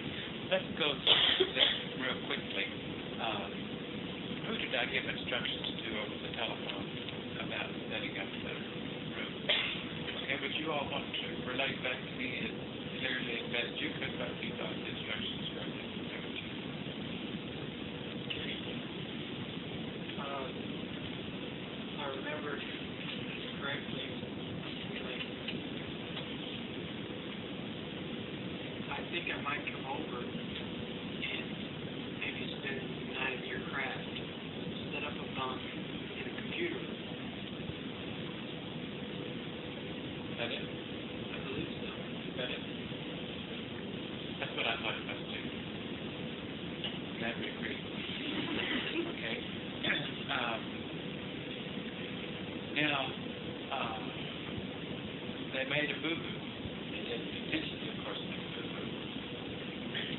Let's go through this real quickly. Who did I give instructions to over the telephone about setting up the room? Okay, but you all want to relate back to me as clearly as best you could what you thought the instructions were. I remember correctly, like, I think I might come over and maybe spend the night of your craft, set up a bunk in a computer room. Is that it? I believe so. Is that it? That's what I thought it was too. Glad we agree. Okay. Now, they made a boo-boo. They didn't intentionally, of course, make a boo-boo.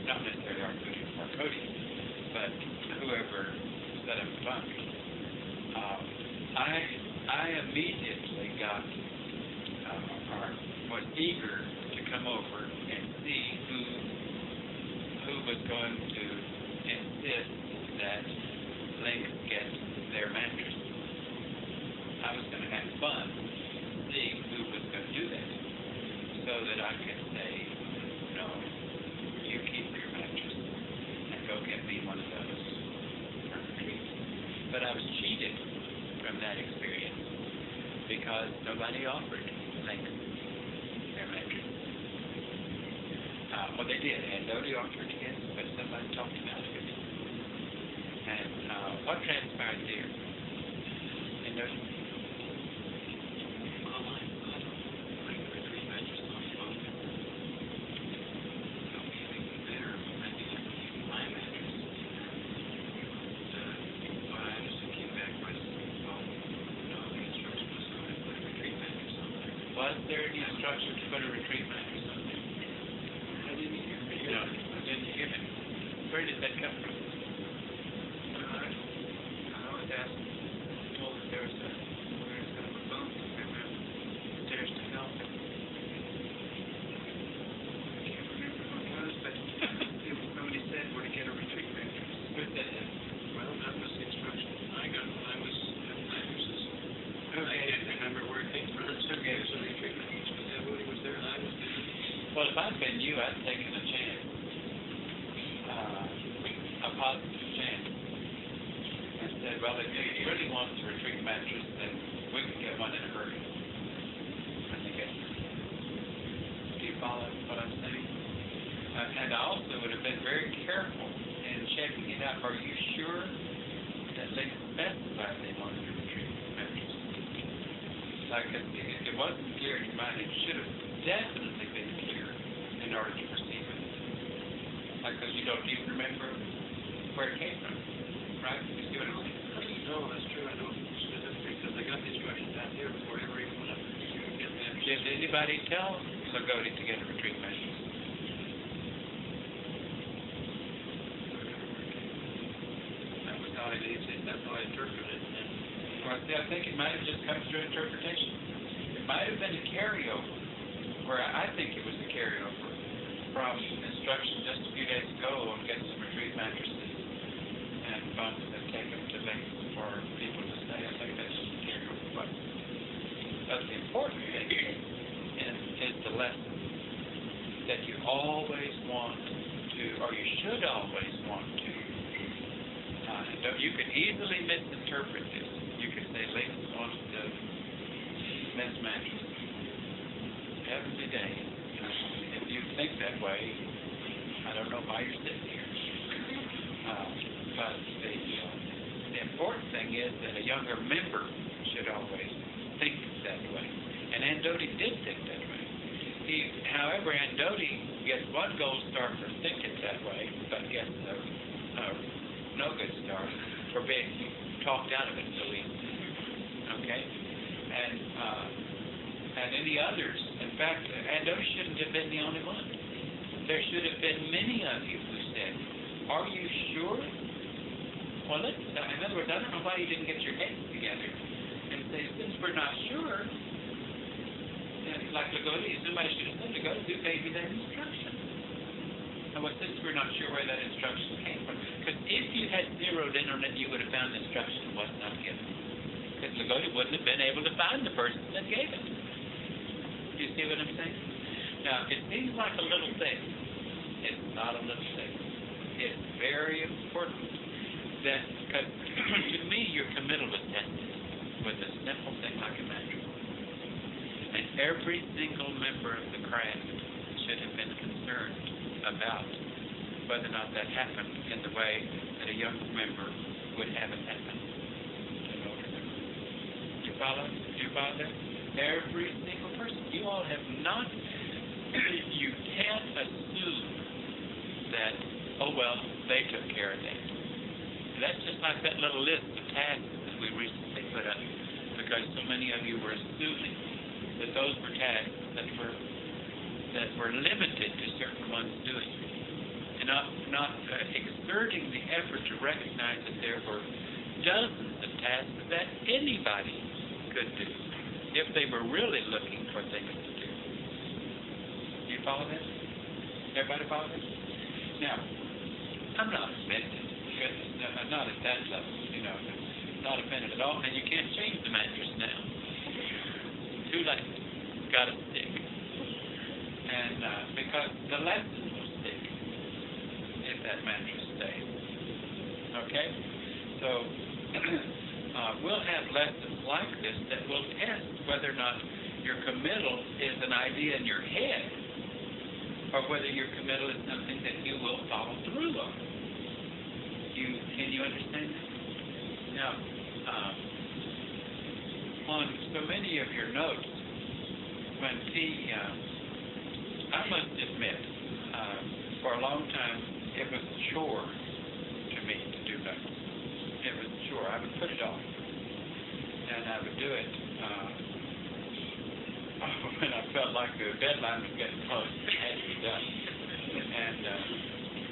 Not necessarily our Cody, but whoever set up the bunk. I immediately got, or was eager to come over and see who was going to insist that Link get their mattress. I was going to have fun seeing who was going to do that, so that I could say, no, you keep your mattress and go get me one of those for retreat. But I was cheated from that experience because nobody offered Link their mattress. Well, they did, and Dodie offered to get it, but somebody talked him out of it. And what transpired there? And Dodie? Was there any instruction to put a retreat mattress on there? I didn't hear it. No, didn't you give it? Where did that come from? I was asked, told that there was a phone upstairs to help. I can't remember what it was, but somebody said where to get a retreat mattress. Who said that? Well, that was the instruction I got when I was at mattresses. Okay. I can't remember where it came from. Who gave us a retreat mattress? But that Woody was there and I was there. Well, if I'd been you, I'd taken a chance, a positive chance, and said, well, if he really wants a retreat mattress, then we can get one in a hurry. I think that's, do you follow what I'm saying? And I also would have been very careful in checking it out. Are you sure that they specified they wanted a retreat mattress? Like, if it wasn't clear in your mind, it should have definitely been clear in order to proceed with it. Like, because you don't even remember where it came from, right? You see what I'm saying? No, that's true. I don't specifically because I got the instructions out there before I ever even went up to get that. Did anybody tell Lagodi to get a retreat mattress? That was how I did it. That's how I interpreted it. Well, see, I think it might have just come through interpretation. It might have been a carryover, where I think it was a carryover from instruction just a few days ago on getting some retreat mattresses and bunks and take them to links for people to stay. I think that's just a carryover. But the important thing is the lesson that you always want to, or you should always want to. You could easily misinterpret this. You could say, Link wants the men's mattress every day. If you think that way, I don't know why you're sitting here. But the important thing is that a younger member should always think that way. And Andoti did think that way. However, Andoti gets one gold star for thinking that way, but gets no good star for being talked out of it so easily. Okay? And any others. In fact, Andoti shouldn't have been the only one. There should have been many of you who said, are you sure? well, in other words, I don't know why you didn't get your head together and say, since we're not sure, then like Lagodi, somebody should have said, Lagodi, who gave you that instruction? And well, since we're not sure where that instruction came from, because if you had zeroed in on it, you would have found the instruction was not given. Because Lagodi wouldn't have been able to find the person that gave it. Do you see what I'm saying? Now, it seems like a little thing. It's not a little thing. It's very important that, because to me, your committal was tested with a simple thing like a mattress. And every single member of the craft should have been concerned about whether or not that happened in the way that a young member would have it happen. You follow? Do you follow that? Every single person. You all have not, you can't assume that, oh, well, they took care of that. That's just like that little list of tasks that we recently put up, because so many of you were assuming that those were tasks that were limited to certain ones doing, and not exerting the effort to recognize that there were dozens of tasks that anybody could do if they were really looking for things to do. Do you follow this? Everybody follow this? Now, I'm not offended. Goodness, no, I'm not at that level, not offended at all, and you can't change the mattress now. Too late. Got to stick. And because the lesson will stick if that mattress stays. Okay? So we'll have lessons like this that will test whether or not your committal is an idea in your head, or whether your committal is something that you will follow through on. Can you understand that? Now, on so many of your notes, when I must admit, for a long time, it was a chore to me to do notes. It was a chore. I would put it off, and I would do it when I felt like the deadline was getting close. It had to be done.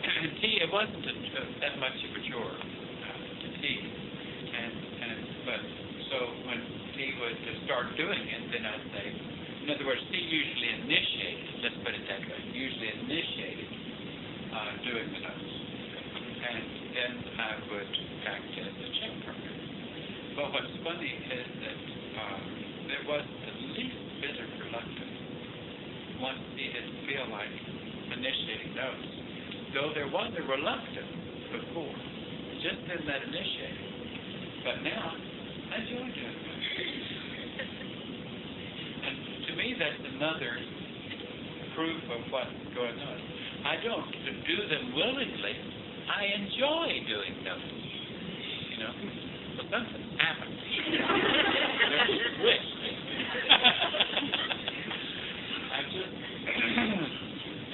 And it wasn't that much of a chore to T. But so when T would start doing it, then I'd say, in other words, T usually initiated, let's put it that way, usually initiated doing the notes. And then I would act as a check from her. But what's funny is that there wasn't the least bit of reluctance once T didn't feel like initiating notes. Though there was a reluctance before, just in that initiating. But now, I enjoy doing it. And to me, that's another proof of what's going on. I don't do them willingly. I enjoy doing them. But something happens. There's a switch. I just,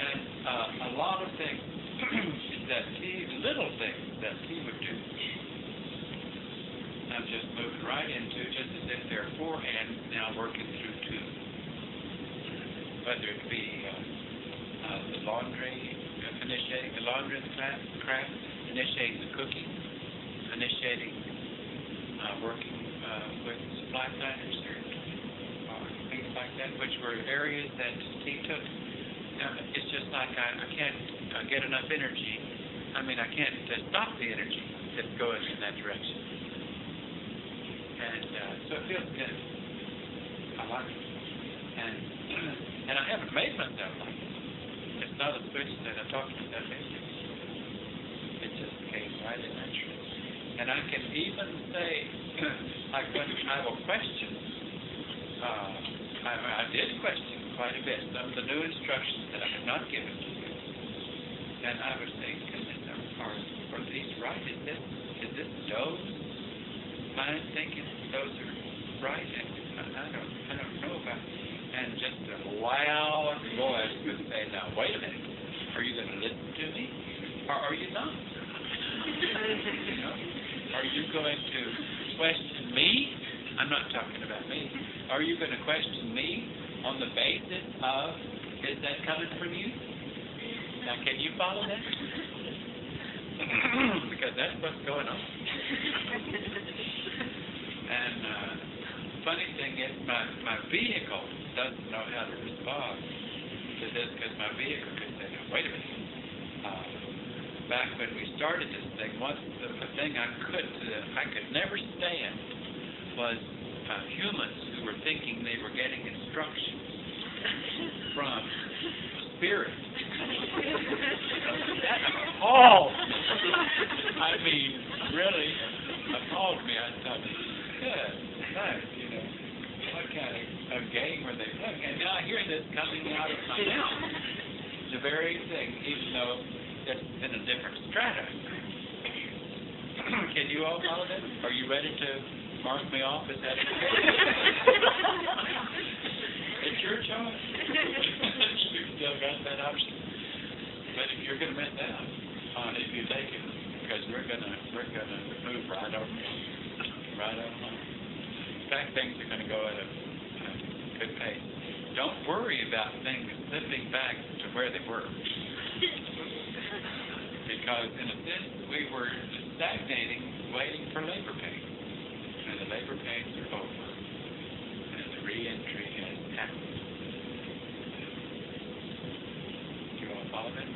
and a lot of things that little things that he would do, I'm just moving right into, just as if there are four hands now working through two. Whether it be the laundry, initiating the laundry craft, initiating the cooking, initiating working with supply planners or things like that, which were areas that he took. It's just like I can't get enough energy. I can't stop the energy that's going in that direction. And so it feels good. I like it. And I haven't made myself like it. It's not a switch that I talk myself into. It just came right in naturally. And I can even say, like when I will question, I did question quite a bit some of the new instructions that I had not given to you. And I would say, goodness, are these right? Is this those? I'm thinking those are right. I don't know about it. And just a loud voice would say, now, wait a minute. Are you going to listen to me? Or are you not? Are you going to question me? I'm not talking about me. Are you going to question me on the basis of, is that coming from you? Now, can you follow that? Because that's what's going on. And funny thing is, my vehicle doesn't know how to respond to this because my vehicle could say, "Now, wait a minute. Back when we started this thing, the thing I could never stand was humans who were thinking they were getting instructions from spirit. That appalled me. I mean, really appalled me. I thought, good night, what kind of game were they playing? And now I hear this coming out of my mouth. The very thing, even though it's in a different strata. Can you all follow that? Are you ready to mark me off as that? It's your choice. You've still got that option. But if you're going to miss out on if you take it, because we're gonna move right over, right on home. In fact, things are going to go at a good pace. Don't worry about things slipping back to where they were. Because in a sense, we were stagnating, waiting for labor pains. And the labor pains are over. And the re-entry has happened. Do you all follow that?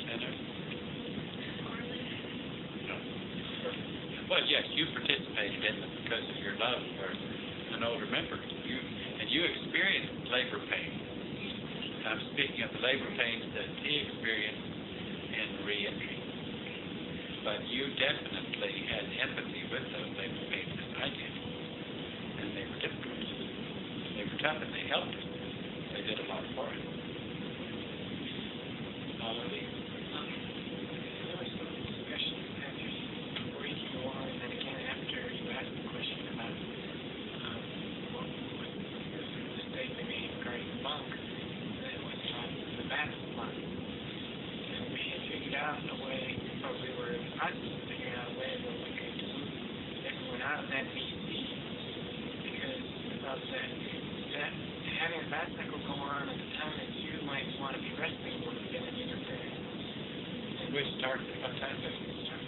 Heather? No. Well, yes, you participated in it because of your love for an older member. You experienced labor pains. I'm speaking of the labor pains that he experienced in re-entry. But you definitely had empathy with those labor pains as I did. And they were difficult. They were tough and they helped us. They did a lot for us. There was some discussion after before you go on, and then again after you asked the question about what the statement made regarding the monk that was taught the Baptist monk. And we had figured out a way, or we were in the process of figuring out a way where we could move everyone out of that BC, because we thought that having a fast cycle go on at the time that you might want to be resting would have been an interference. We started what time did we start?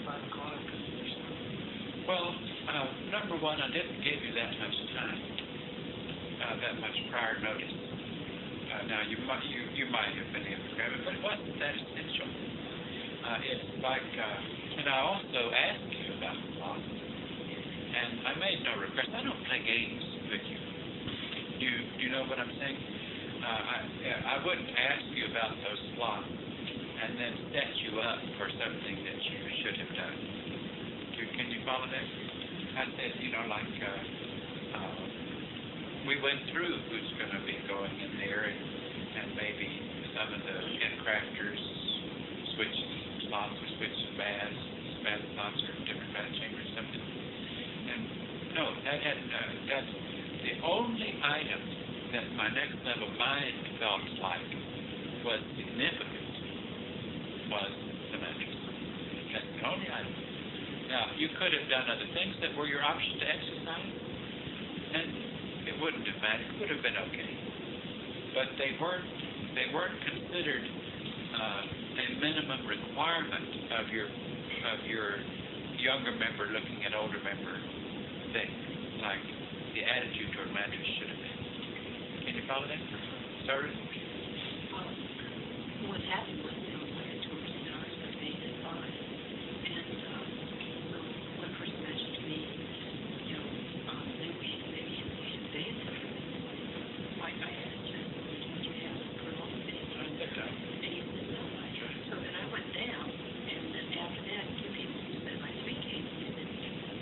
5 o'clock or something. Well, number one, I didn't give you that much time, that much prior notice. Now you might have been able to grab it, but it wasn't that essential. It's like, and I also asked you about the law, and I made no request. I don't play games with you. Do you know what I'm saying? I wouldn't ask you about those slots and then set you up for something that you should have done. Can you follow that? I said, we went through who's going to be going in there, and maybe some of the in-crafters switch slots or switch baths slots or different bath chambers, something. And no, that's the only item that my next level mind felt like was significant was the mattress. That's the only item. Now, you could have done other things that were your option to exercise, and it wouldn't have mattered. It would have been okay. But they weren't considered a minimum requirement of your younger member looking at older member thing, like the attitude toward mattress should have been. Can you follow that? Sorry? What happened was they were looking towards the stars, but they did fine. And one person mentioned to me, maybe we should stay in there. I asked him, did you have a girl? And he said, no. So then I went down, and then after that, two people who said my three came, he said,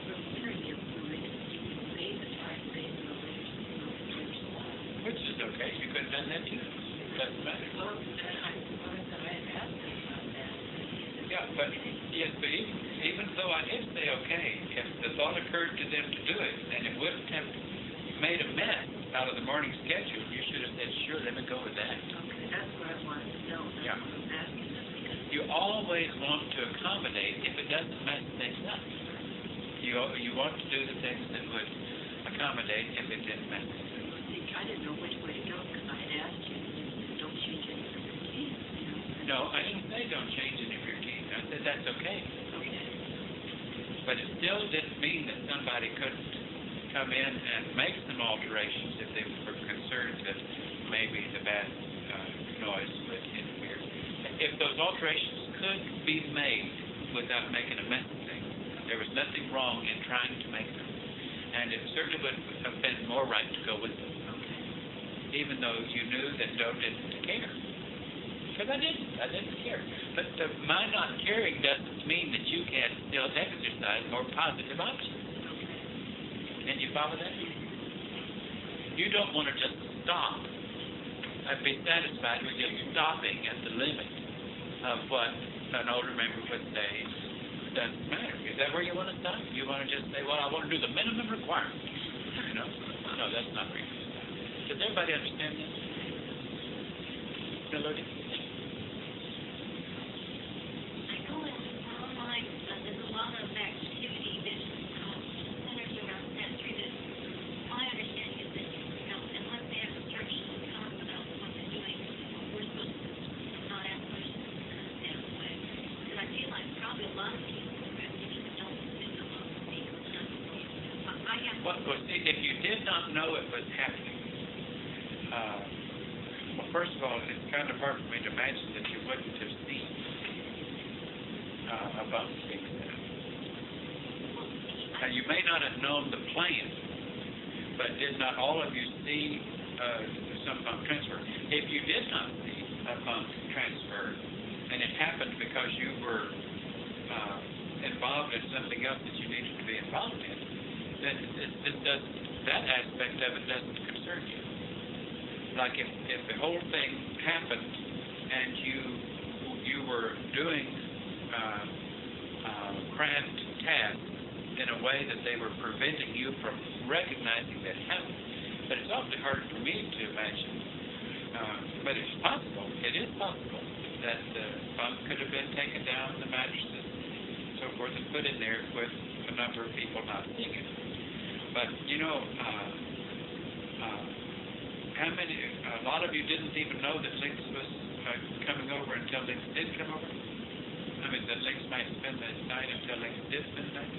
we're wondering if you can pay the price based on the latest slot. Which is okay. You could have done that too. It doesn't matter. Well, then I had asked him about that. Yeah, but even though I did say okay, if the thought occurred to them to do it, and it wouldn't have made a mess out of the morning schedule, you should have said, sure, let me go with that. Okay, that's what I wanted to know. Yeah. That's what I'm asking this because You always want to accommodate if it doesn't mess things up. You want to do the things that would accommodate if it didn't mess things up. I didn't know which way to go because I had asked you, don't change any of your routines, No, I didn't say don't change any of your routines. I said that's okay. Okay. But it still didn't mean that somebody couldn't come in and make some alterations if they were concerned that maybe the bad noise would interfere. If those alterations could be made without making a mess of things, there was nothing wrong in trying to make them. And it certainly would have been more right to go with them, even though you knew that Doe didn't care. Because I didn't care. But my not caring doesn't mean that you can't still exercise more positive options. Can you follow that? You don't want to just stop. I'd be satisfied with just stopping at the limit of what an older member would say doesn't matter. Is that where you want to stop? You want to just say, well, I want to do the minimum requirement. You know? No, that's not where you want to stop. Does everybody understand this? Melody? I know in online, there's a lot of activity that centers around sensory that my understanding is that, unless they have instructions come about what they're doing, we're supposed to not ask questions that way. Because I feel like probably a lot of people don't pick up on the speaker. I have... Well, see, if you did not know it was happening, well, first of all, it's kind of hard for me to imagine that you wouldn't have seen a bump being set. Now, you may not have known the plan, but did not all of you see some bump transfer? If you did not see a bump transfer, and it happened because you were involved in something else that you needed to be involved in, then that aspect of it doesn't concern you. Like if the whole thing happened and you were doing craft tasks in a way that they were preventing you from recognizing that it happened. But it's awfully hard for me to imagine. But it's possible. It is possible that the bunk could have been taken down, the mattresses, and so forth, and put in there with a number of people not seeing it. But a lot of you didn't even know that Lynx was coming over until Lynx did come over? I mean, that Lynx might spend the night until Lynx did spend the night?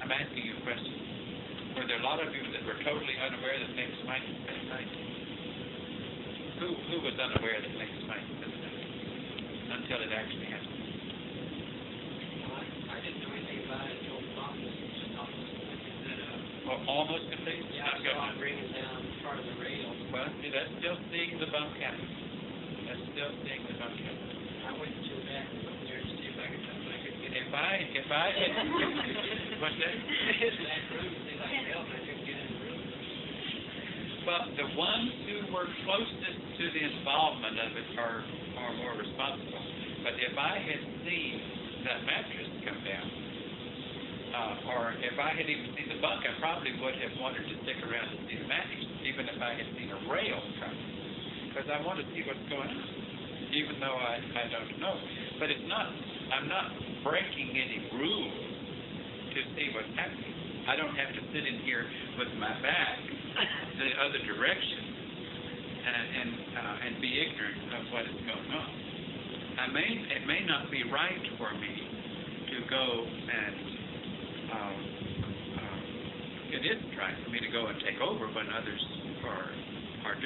I'm asking you a question. Were there a lot of you that were totally unaware that Lynx might spend the night? Who was unaware that Lynx might spend the night until it actually happened? I didn't know anything about it until Bob was just almost set up. Well, almost complete? Yeah, I saw him bringing down part of the rail. Well, see, that's still seeing the bunk happen. That's still seeing the bunk happen. I went to the back and looked there to see if I could get If I had, what's that? his back room, see like hell, and I couldn't get in the room. Well, the ones who were closest to the involvement of it are more responsible. But if I had seen that mattress come down, or if I had even seen the bunk, I probably would have wanted to stick around to see the mattress, even if I had seen a rail come. Because I want to see what's going on, even though I don't know. But I'm not breaking any rules to see what's happening. I don't have to sit in here with my back the other direction and be ignorant of what is going on. It may not be right for me to go and it isn't right for me to go and take over when others are